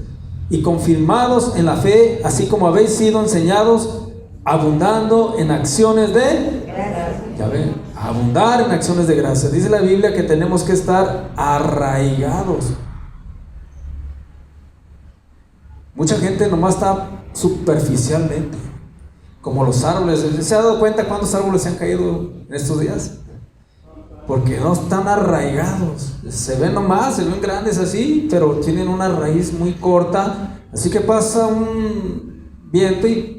Y confirmados en la fe, así como habéis sido enseñados, abundando en acciones de gracia. Ya ven, abundar en acciones de gracia. Dice la Biblia que tenemos que estar arraigados. Mucha gente nomás está superficialmente, como los árboles. ¿Se ha dado cuenta cuántos árboles se han caído en estos días? Porque no están arraigados. Se ven nomás, se ven grandes así, pero tienen una raíz muy corta. Así que pasa un viento y...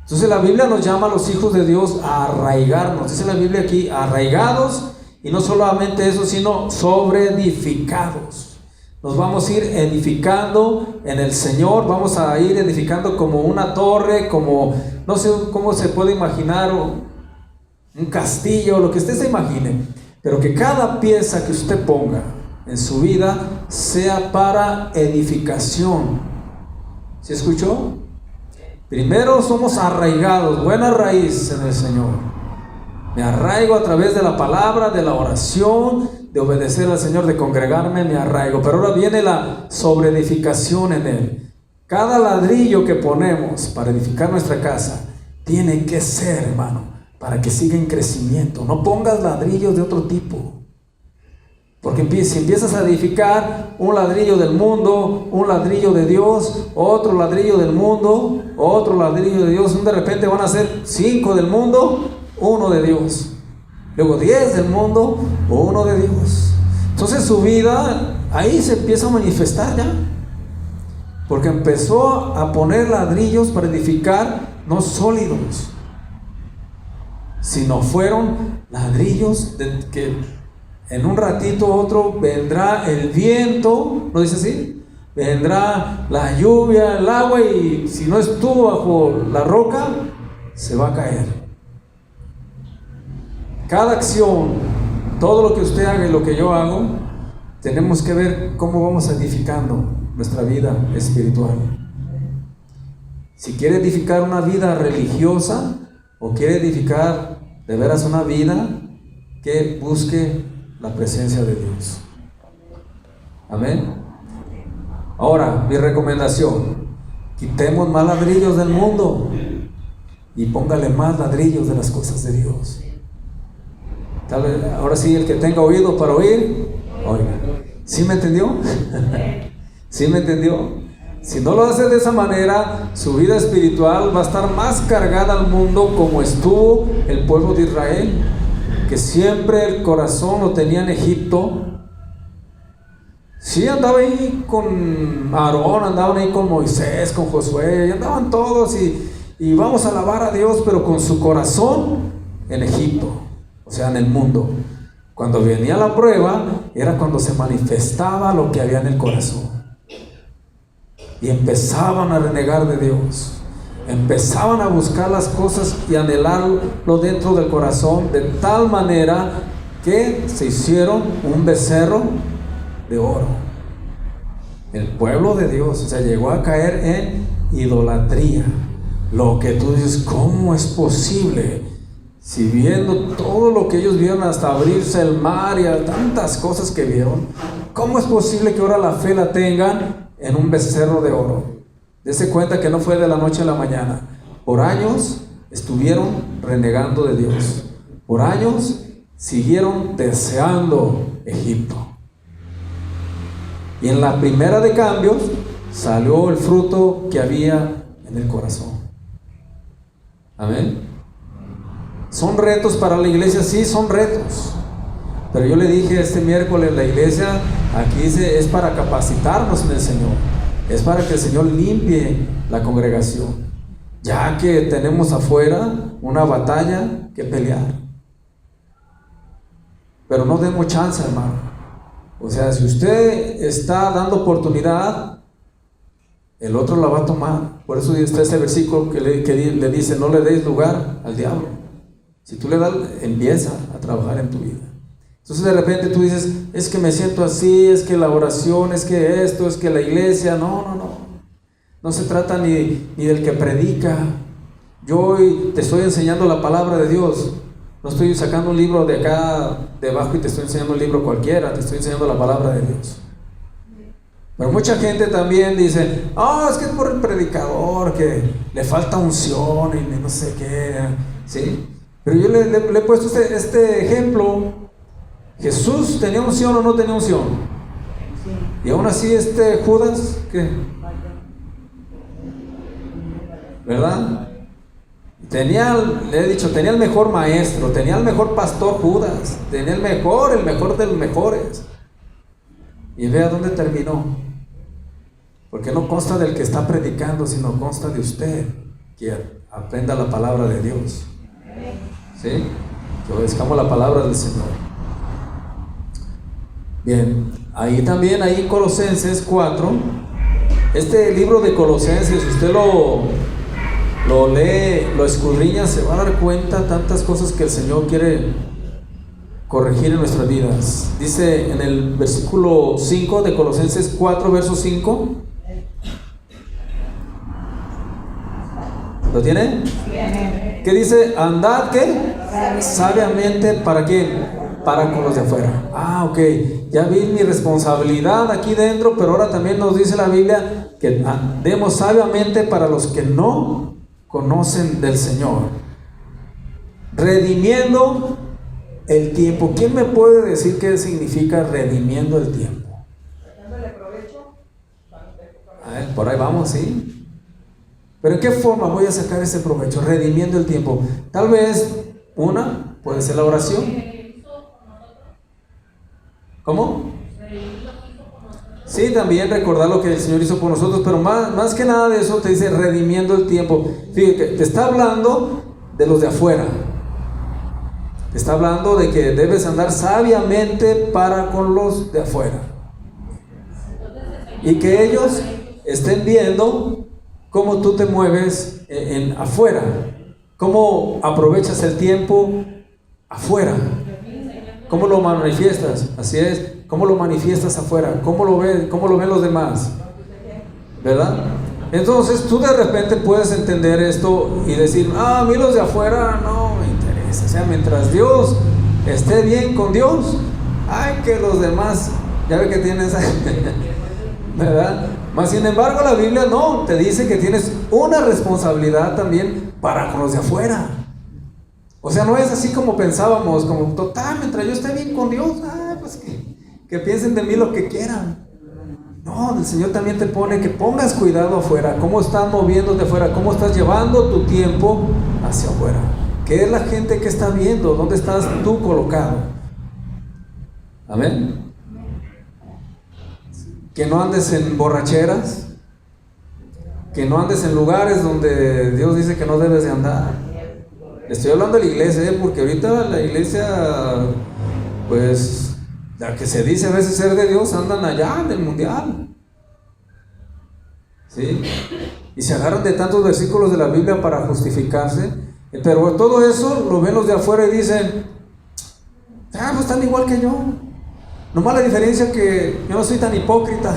Entonces la Biblia nos llama a los hijos de Dios a arraigarnos. Dice la Biblia aquí, arraigados, y no solamente eso, sino sobreedificados. Nos vamos a ir edificando en el Señor, vamos a ir edificando como una torre, como, no sé cómo se puede imaginar, un castillo, lo que usted se imagine, pero que cada pieza que usted ponga en su vida sea para edificación. ¿Sí escuchó? Primero somos arraigados, buena raíz en el Señor. Me arraigo a través de la palabra, de la oración, de obedecer al Señor, de congregarme, me arraigo. Pero ahora viene la sobreedificación en Él. Cada ladrillo que ponemos para edificar nuestra casa tiene que ser, hermano, para que siga en crecimiento. No pongas ladrillos de otro tipo. Porque si empiezas a edificar un ladrillo del mundo, un ladrillo de Dios, otro ladrillo del mundo, otro ladrillo de Dios, de repente van a ser 5 del mundo, 1 de Dios. Luego 10 del mundo, 1 de Dios. Entonces su vida ahí se empieza a manifestar ya, porque empezó a poner ladrillos para edificar, no sólidos, sino fueron ladrillos que en un ratito u otro vendrá el viento, ¿no dice así? Vendrá la lluvia, el agua, y si no estuvo bajo la roca, se va a caer. Cada acción, todo lo que usted haga y lo que yo hago, tenemos que ver cómo vamos edificando nuestra vida espiritual. Si quiere edificar una vida religiosa o quiere edificar de veras una vida que busque la presencia de Dios. Amén. Ahora, mi recomendación: quitemos más ladrillos del mundo y póngale más ladrillos de las cosas de Dios. Tal vez, ahora sí, el que tenga oído para oír, oiga. ¿Sí me entendió? ¿Sí me entendió? Si no lo hace de esa manera, su vida espiritual va a estar más cargada al mundo, como estuvo el pueblo de Israel, que siempre el corazón lo tenía en Egipto. Sí, andaba ahí con Aarón, andaban ahí con Moisés, con Josué, y andaban todos y vamos a alabar a Dios, pero con su corazón en Egipto, o sea, en el mundo. Cuando venía la prueba, era cuando se manifestaba lo que había en el corazón. Y empezaban a renegar de Dios. Empezaban a buscar las cosas y anhelarlo dentro del corazón, de tal manera que se hicieron un becerro de oro. El pueblo de Dios, o sea, llegó a caer en idolatría. Lo que tú dices, ¿cómo es posible? Si viendo todo lo que ellos vieron, hasta abrirse el mar y tantas cosas que vieron, ¿cómo es posible que ahora la fe la tengan en un becerro de oro? Dese cuenta que no fue de la noche a la mañana. Por años estuvieron renegando de Dios. Por años siguieron deseando Egipto. Y en la primera de cambios salió el fruto que había en el corazón. Amén. ¿Son retos para la iglesia? Sí, son retos. Pero yo le dije este miércoles, la iglesia aquí es para capacitarnos en el Señor. Es para que el Señor limpie la congregación, ya que tenemos afuera una batalla que pelear. Pero no demos chance, hermano. O sea, si usted está dando oportunidad, el otro la va a tomar. Por eso está ese versículo que le dice: no le deis lugar al diablo. Si tú le das, empieza a trabajar en tu vida. Entonces de repente tú dices: es que me siento así, es que la oración, es que esto, es que la iglesia. No se trata ni del que predica. Yo hoy te estoy enseñando la palabra de Dios. No estoy sacando un libro de acá debajo y te estoy enseñando un libro cualquiera. Te estoy enseñando la palabra de Dios. Pero mucha gente también dice: es que es por el predicador, que le falta unción y no sé qué. ¿Sí? Pero yo le he puesto este ejemplo. ¿Jesús tenía unción o no tenía unción? Y aún así Judas, ¿qué? ¿Verdad? Le he dicho, tenía el mejor maestro, tenía el mejor pastor Judas, tenía el mejor de los mejores. Y vea dónde terminó. Porque no consta del que está predicando, sino consta de usted, que aprenda la palabra de Dios. ¿Sí? Que obedezcamos la palabra del Señor. Bien, ahí también, ahí en Colosenses 4, este libro de Colosenses, usted lo lee, lo escudriña, se va a dar cuenta tantas cosas que el Señor quiere corregir en nuestras vidas. Dice en el versículo 5 de Colosenses 4, verso 5. ¿Lo tiene? ¿Qué dice? Andad, ¿qué? Sabiamente, ¿para quién? Para con los de afuera. Ok, ya vi mi responsabilidad aquí dentro, pero ahora también nos dice la Biblia que andemos sabiamente para los que no conocen del Señor, redimiendo el tiempo. ¿Quién me puede decir qué significa redimiendo el tiempo? Dándole provecho. Por ahí vamos, ¿sí? Pero ¿en qué forma voy a sacar ese provecho? Redimiendo el tiempo. Tal vez puede ser la oración. ¿Cómo? Sí, también recordar lo que el Señor hizo por nosotros, pero más que nada de eso te dice redimiendo el tiempo. Fíjate, te está hablando de los de afuera. Te está hablando de que debes andar sabiamente para con los de afuera. Y que ellos estén viendo cómo tú te mueves en afuera, cómo aprovechas el tiempo afuera, cómo lo manifiestas, así es, cómo lo manifiestas afuera, cómo lo ven los demás, ¿verdad? Entonces tú de repente puedes entender esto y decir, a mí los de afuera no me interesa, o sea, mientras Dios esté bien con Dios, ay, que los demás, ya ve que tienes, ¿verdad? Mas sin embargo la Biblia no, te dice que tienes una responsabilidad también para con los de afuera. O sea, no es así como pensábamos, como total, mientras yo esté bien con Dios, pues que piensen de mí lo que quieran. No, el Señor también te pone que pongas cuidado afuera, cómo estás moviéndote afuera, cómo estás llevando tu tiempo hacia afuera. ¿Qué es la gente que está viendo? ¿Dónde estás tú colocado? Amén. Que no andes en borracheras, que no andes en lugares donde Dios dice que no debes de andar. Estoy hablando de la iglesia, porque ahorita la iglesia, pues, la que se dice a veces ser de Dios, andan allá en el mundial, ¿sí? Y se agarran de tantos versículos de la Biblia para justificarse, pero todo eso lo ven los de afuera y dicen, pues están igual que yo. Nomás la diferencia que yo no soy tan hipócrita.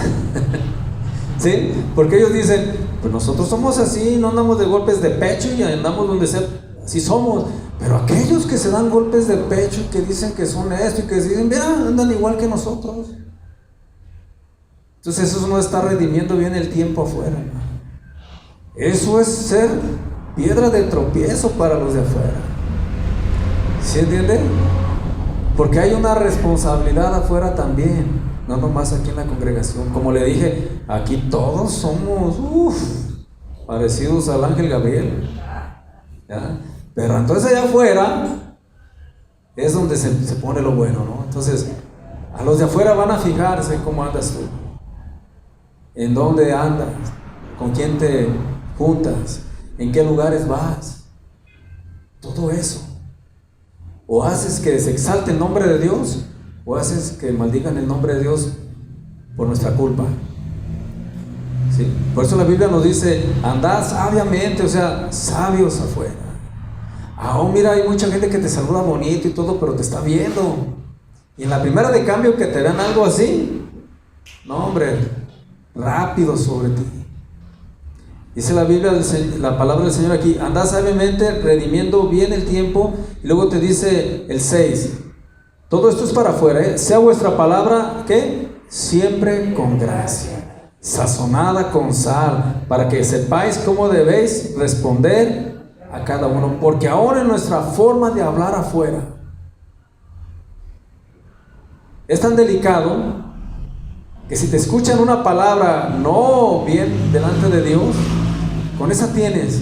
¿Sí? Porque ellos dicen, pues nosotros somos así, no andamos de golpes de pecho y andamos donde sea, así somos. Pero aquellos que se dan golpes de pecho, que dicen que son esto y que dicen, mira, andan igual que nosotros. Entonces eso no está redimiendo bien el tiempo afuera, ¿no? Eso es ser piedra de tropiezo para los de afuera. ¿Sí entienden? Porque hay una responsabilidad afuera también, no nomás aquí en la congregación. Como le dije, aquí todos somos parecidos al ángel Gabriel, ¿ya? Pero entonces allá afuera es donde se pone lo bueno, ¿no? Entonces a los de afuera van a fijarse cómo andas tú, en dónde andas, con quién te juntas, en qué lugares vas, todo eso. O haces que se exalte el nombre de Dios, o haces que maldigan el nombre de Dios por nuestra culpa. ¿Sí? Por eso la Biblia nos dice, andad sabiamente, o sea, sabios afuera. Mira, hay mucha gente que te saluda bonito y todo, pero te está viendo. Y en la primera de cambio que te vean algo así, no, hombre, rápido sobre ti. Dice la Biblia, la palabra del Señor aquí, andad sabiamente, redimiendo bien el tiempo. Y luego te dice el 6, todo esto es para afuera, sea vuestra palabra, ¿qué? Siempre con gracia, sazonada con sal, para que sepáis cómo debéis responder a cada uno. Porque ahora en nuestra forma de hablar afuera es tan delicado que si te escuchan una palabra no bien delante de Dios, con esa tienes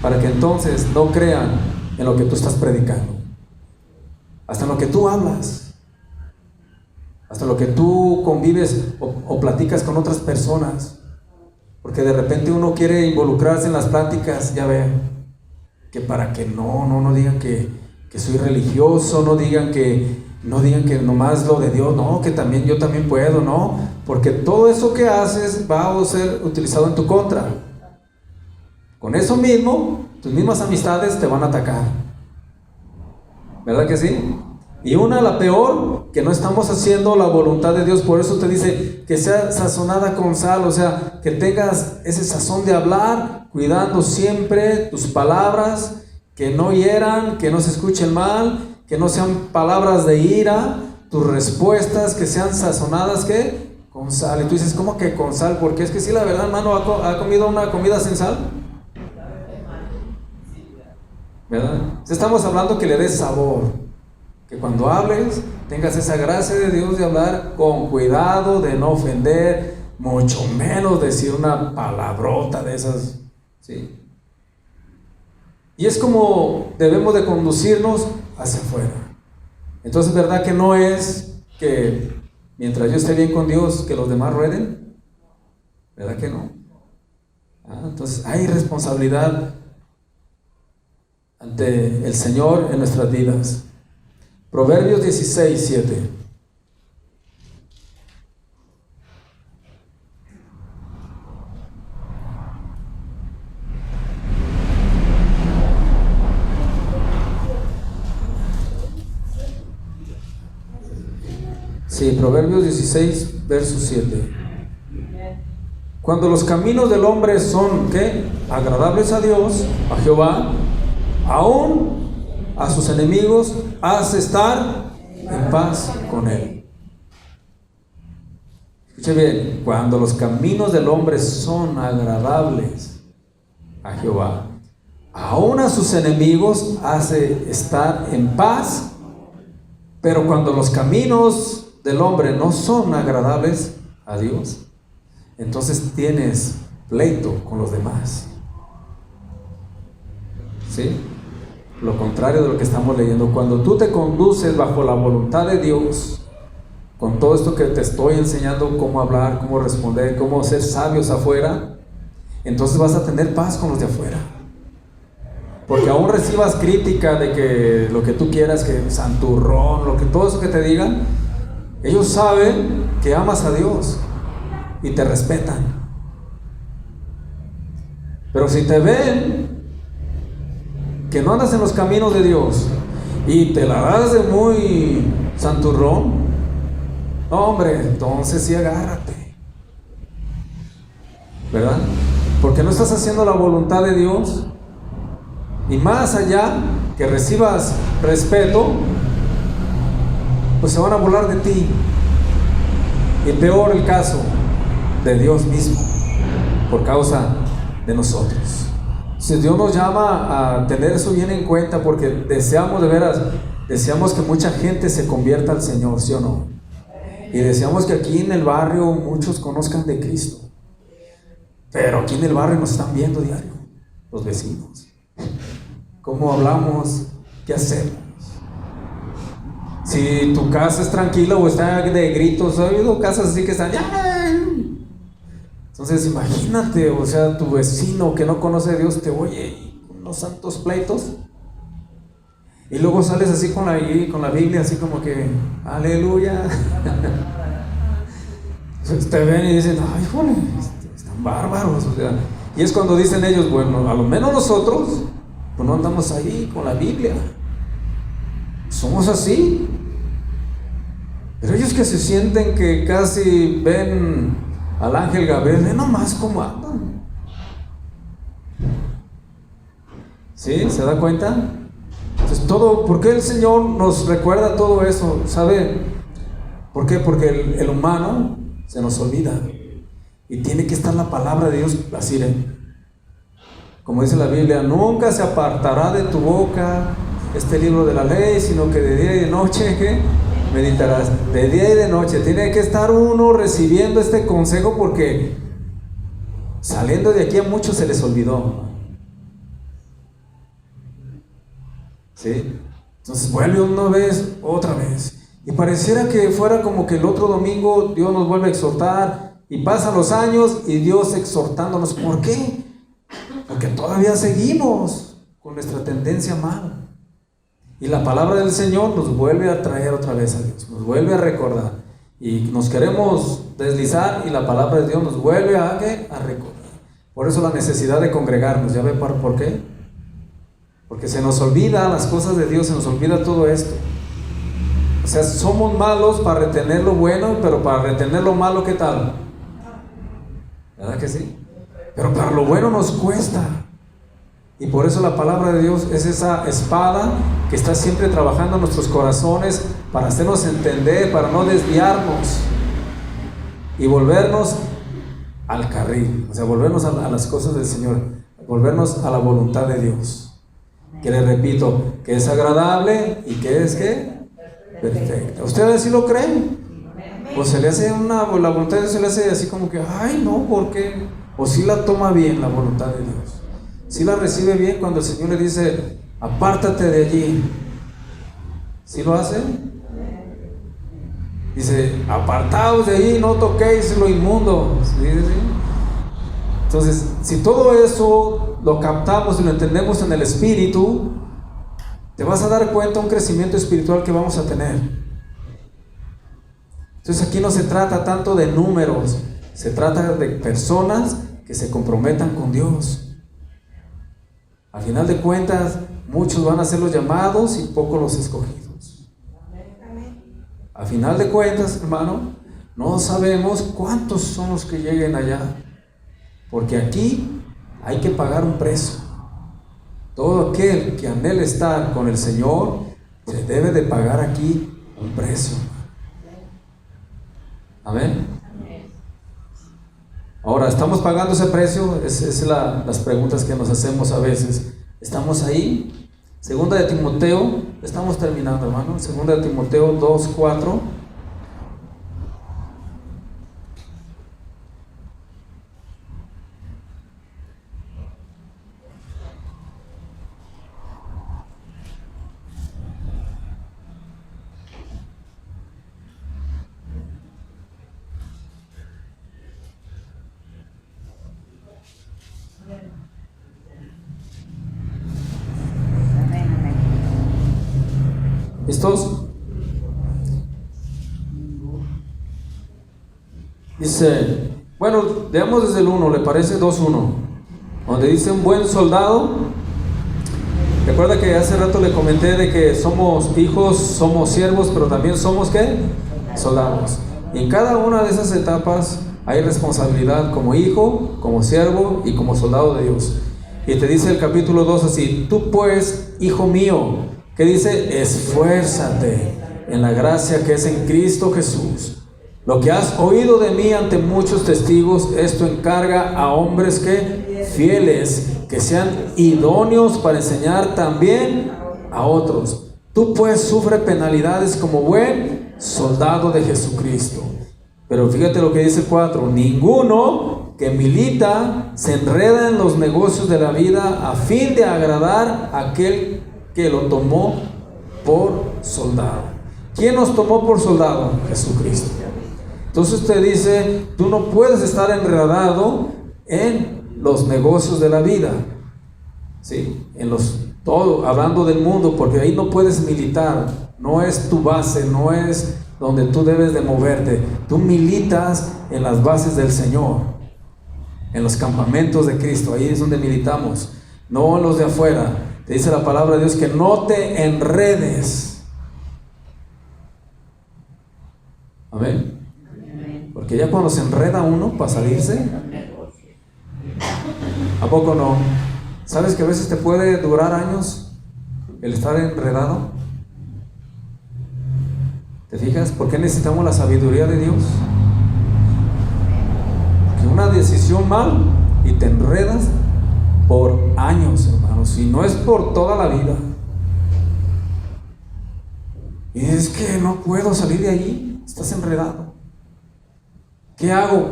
para que entonces no crean en lo que tú estás predicando, hasta en lo que tú hablas, hasta en lo que tú convives o platicas con otras personas, porque de repente uno quiere involucrarse en las pláticas, ya vean, que para que no digan que soy religioso, no digan que nomás lo de Dios, no, que también yo también puedo, no, porque todo eso que haces va a ser utilizado en tu contra. Con eso mismo, tus mismas amistades te van a atacar, ¿verdad que sí? Y la peor, que no estamos haciendo la voluntad de Dios. Por eso te dice que sea sazonada con sal, o sea, que tengas ese sazón de hablar, cuidando siempre tus palabras, que no hieran, que no se escuchen mal, que no sean palabras de ira, tus respuestas que sean sazonadas, ¿qué? Con sal. Y tú dices, ¿cómo que con sal? Porque es que sí, la verdad, hermano, ¿ha comido una comida sin sal? ¿Verdad? Estamos hablando que le des sabor, que cuando hables tengas esa gracia de Dios de hablar con cuidado, de no ofender, mucho menos decir una palabrota de esas, ¿sí? Y es como debemos de conducirnos hacia afuera. Entonces, ¿verdad que no es que mientras yo esté bien con Dios, que los demás rueden? ¿Verdad que no? Entonces hay responsabilidad ante el Señor en nuestras vidas. Proverbios 16:7. Sí, Proverbios 16, verso 7. Cuando los caminos del hombre son, ¿qué? Agradables a Dios, a Jehová, aún a sus enemigos hace estar en paz con él. Escuche bien, cuando los caminos del hombre son agradables a Jehová, aún a sus enemigos hace estar en paz. Pero cuando los caminos del hombre no son agradables a Dios, entonces tienes pleito con los demás. ¿Sí? Lo contrario de lo que estamos leyendo. Cuando tú te conduces bajo la voluntad de Dios, con todo esto que te estoy enseñando, cómo hablar, cómo responder, cómo ser sabios afuera, entonces vas a tener paz con los de afuera. Porque aún recibas crítica de que lo que tú quieras, que santurrón, lo que todo eso que te digan, ellos saben que amas a Dios y te respetan. Pero si te ven que no andas en los caminos de Dios y te la das de muy santurrón, hombre, entonces sí agárrate, ¿verdad? Porque no estás haciendo la voluntad de Dios. Y más allá que recibas respeto, pues se van a burlar de ti. Y peor el caso de Dios mismo, por causa de nosotros. Si Dios nos llama a tener eso bien en cuenta, porque deseamos de veras, deseamos que mucha gente se convierta al Señor, ¿sí o no? Y deseamos que aquí en el barrio muchos conozcan de Cristo. Pero aquí en el barrio nos están viendo diario los vecinos. ¿Cómo hablamos? ¿Qué hacemos? Si tu casa es tranquila o está de gritos, ¿ha habido casas así que están? Entonces imagínate, o sea, tu vecino que no conoce a Dios te oye unos santos pleitos, y luego sales así con la Biblia, así como que aleluya. Entonces te ven y dicen, ay, jole, están bárbaros, o sea, y es cuando dicen ellos, bueno, a lo menos nosotros pues no andamos ahí con la Biblia, somos así. Pero ellos que se sienten que casi ven al ángel Gabriel, ven nomás cómo andan. ¿Sí? ¿Se da cuenta? Entonces ¿por qué el Señor nos recuerda todo eso? ¿Sabe? ¿Por qué? Porque el humano se nos olvida y tiene que estar la palabra de Dios así, como dice la Biblia, nunca se apartará de tu boca este libro de la ley, sino que de día y de noche, ¿qué? Meditarás. De día y de noche. Tiene que estar uno recibiendo este consejo, porque saliendo de aquí a muchos se les olvidó. ¿Sí? Entonces vuelve una vez, otra vez. Y pareciera que fuera como que el otro domingo Dios nos vuelve a exhortar, y pasan los años y Dios exhortándonos. ¿Por qué? Porque todavía seguimos con nuestra tendencia mala. Y la palabra del Señor nos vuelve a traer otra vez a Dios, nos vuelve a recordar. Y nos queremos deslizar y la palabra de Dios nos vuelve a recordar. Por eso la necesidad de congregarnos. ¿Ya ve por qué? Porque se nos olvida las cosas de Dios, se nos olvida todo esto. O sea, somos malos para retener lo bueno, pero para retener lo malo, ¿qué tal? ¿Verdad que sí? Pero para lo bueno nos cuesta. Y por eso la palabra de Dios es esa espada que está siempre trabajando en nuestros corazones para hacernos entender, para no desviarnos y volvernos al carril, o sea, volvernos a las cosas del Señor, volvernos a la voluntad de Dios, que le repito, que es agradable y que es ¿qué? Perfecta. ¿Ustedes sí lo creen? O se le hace la voluntad de Dios se le hace así como que, ay no, ¿por qué? O si la toma bien la voluntad de Dios, si la recibe bien cuando el Señor le dice, apártate de allí. ¿Sí lo hace? Dice, apartaos de ahí, no toquéis lo inmundo. ¿Sí? Entonces, si todo eso lo captamos y lo entendemos en el espíritu, te vas a dar cuenta un crecimiento espiritual que vamos a tener. Entonces aquí no se trata tanto de números, se trata de personas que se comprometan con Dios. Al final de cuentas, muchos van a ser los llamados y pocos los escogidos. Al final de cuentas, hermano, no sabemos cuántos son los que lleguen allá, porque aquí hay que pagar un precio. Todo aquel que anhela estar con el Señor se debe de pagar aquí un precio. Amén. Ahora, ¿estamos pagando ese precio? Es las preguntas que nos hacemos a veces. ¿Estamos ahí? Segunda de Timoteo, estamos terminando, hermano. Segunda de Timoteo 2:4. ¿Listos? Dice, bueno, veamos desde el 1, ¿le parece? 2:1, donde dice un buen soldado. Recuerda que hace rato le comenté de que somos hijos, somos siervos, pero también somos ¿qué? Soldados. Y en cada una de esas etapas hay responsabilidad como hijo, como siervo y como soldado de Dios. Y te dice el capítulo 2 así: tú pues, hijo mío, ¿qué dice? Esfuérzate en la gracia que es en Cristo Jesús. Lo que has oído de mí ante muchos testigos, esto encarga a hombres que fieles, que sean idóneos para enseñar también a otros. Tú pues sufre penalidades como buen soldado de Jesucristo. Pero fíjate lo que dice 4: ninguno que milita se enreda en los negocios de la vida a fin de agradar a aquel que lo tomó por soldado. ¿Quién nos tomó por soldado? Jesucristo. Entonces te dice, tú no puedes estar enredado en los negocios de la vida, ¿sí? Todo, hablando del mundo, porque ahí no puedes militar, no es tu base, no es donde tú debes de moverte. Tú militas en las bases del Señor, en los campamentos de Cristo, ahí es donde militamos, no en los de afuera. Te dice la palabra de Dios que no te enredes. Amén. Porque ya cuando se enreda uno para salirse, ¿a poco no? ¿Sabes que a veces te puede durar años el estar enredado? ¿Te fijas? ¿Por qué necesitamos la sabiduría de Dios? Que una decisión mal y te enredas por años, hermanos, y no es por toda la vida. Y es que no puedo salir de allí, estás enredado. ¿Qué hago?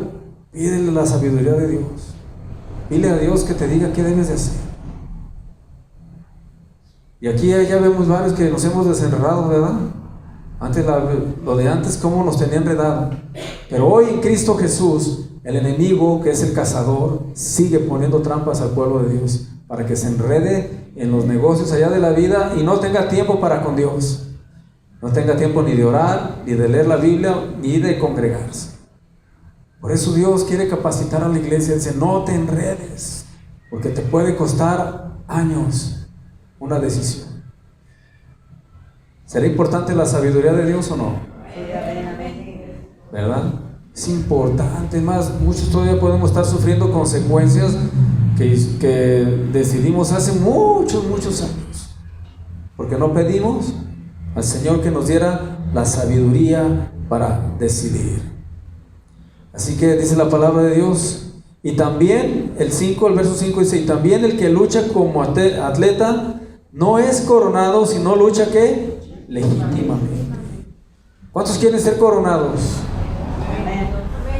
Pídele la sabiduría de Dios. Pídele a Dios que te diga qué debes de hacer. Y aquí ya vemos varios que nos hemos desenredado, ¿verdad? Antes lo de antes, cómo nos tenía enredado. Pero hoy en Cristo Jesús, el enemigo, que es el cazador, sigue poniendo trampas al pueblo de Dios para que se enrede en los negocios allá de la vida y no tenga tiempo para con Dios. No tenga tiempo ni de orar, ni de leer la Biblia, ni de congregarse. Por eso Dios quiere capacitar a la iglesia. Dice, no te enredes, porque te puede costar años una decisión. ¿Será importante la sabiduría de Dios o no? ¿Verdad? Es importante. Más, muchos todavía podemos estar sufriendo consecuencias que decidimos hace muchos años, porque no pedimos al Señor que nos diera la sabiduría para decidir. Así que dice la palabra de Dios. Y también el verso 5 dice: y también el que lucha como atleta no es coronado, sino lucha ¿qué? Legítimamente. ¿Cuántos quieren ser coronados?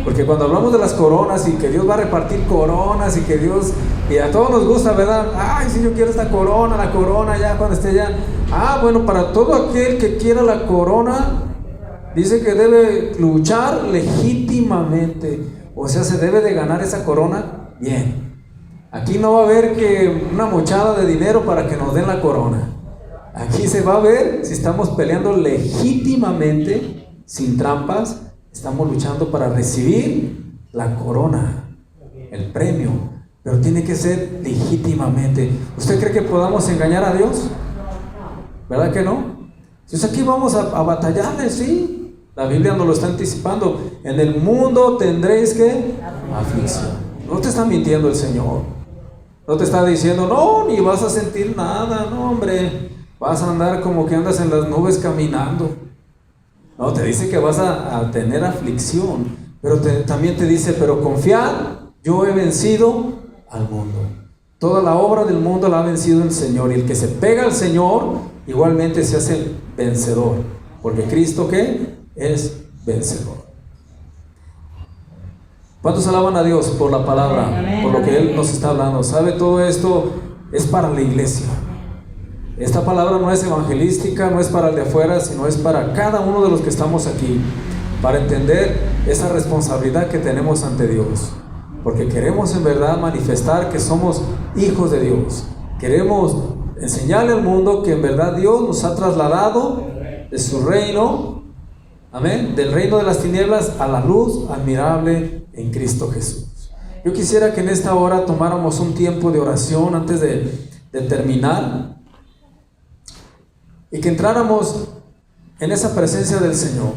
Porque cuando hablamos de las coronas y que Dios va a repartir coronas y a todos nos gusta, ¿verdad? Ay, si yo quiero esta corona, la corona ya cuando esté ya. Bueno, para todo aquel que quiera la corona, Dice que debe luchar legítimamente, o sea, se debe de ganar esa corona bien. Aquí no va a haber que una mochada de dinero para que nos den la corona. Aquí se va a ver si estamos peleando legítimamente, sin trampas. Estamos luchando para recibir la corona, el premio, pero tiene que ser legítimamente. ¿Usted cree que podamos engañar a Dios? ¿Verdad que no? Entonces aquí vamos a batallarle, sí. La Biblia nos lo está anticipando. En el mundo tendréis que aflicción. No te está mintiendo el Señor. No te está diciendo, no, ni vas a sentir nada, no, hombre. Vas a andar como que andas en las nubes caminando. No, te dice que vas a tener aflicción. Pero también te dice, pero confiad, yo he vencido al mundo. Toda la obra del mundo la ha vencido el Señor. Y el que se pega al Señor, igualmente se hace vencedor. Porque Cristo, ¿qué? Es vencedor. ¿Cuántos alaban a Dios por la palabra? Por lo que Él nos está hablando. ¿Sabe? Todo esto es para la iglesia. Esta palabra no es evangelística, no es para el de afuera, sino es para cada uno de los que estamos aquí, para entender esa responsabilidad que tenemos ante Dios. Porque queremos en verdad manifestar que somos hijos de Dios. Queremos enseñarle al mundo que en verdad Dios nos ha trasladado de su reino, amén, del reino de las tinieblas a la luz admirable en Cristo Jesús. Yo quisiera que en esta hora tomáramos un tiempo de oración antes de terminar y que entráramos en esa presencia del Señor.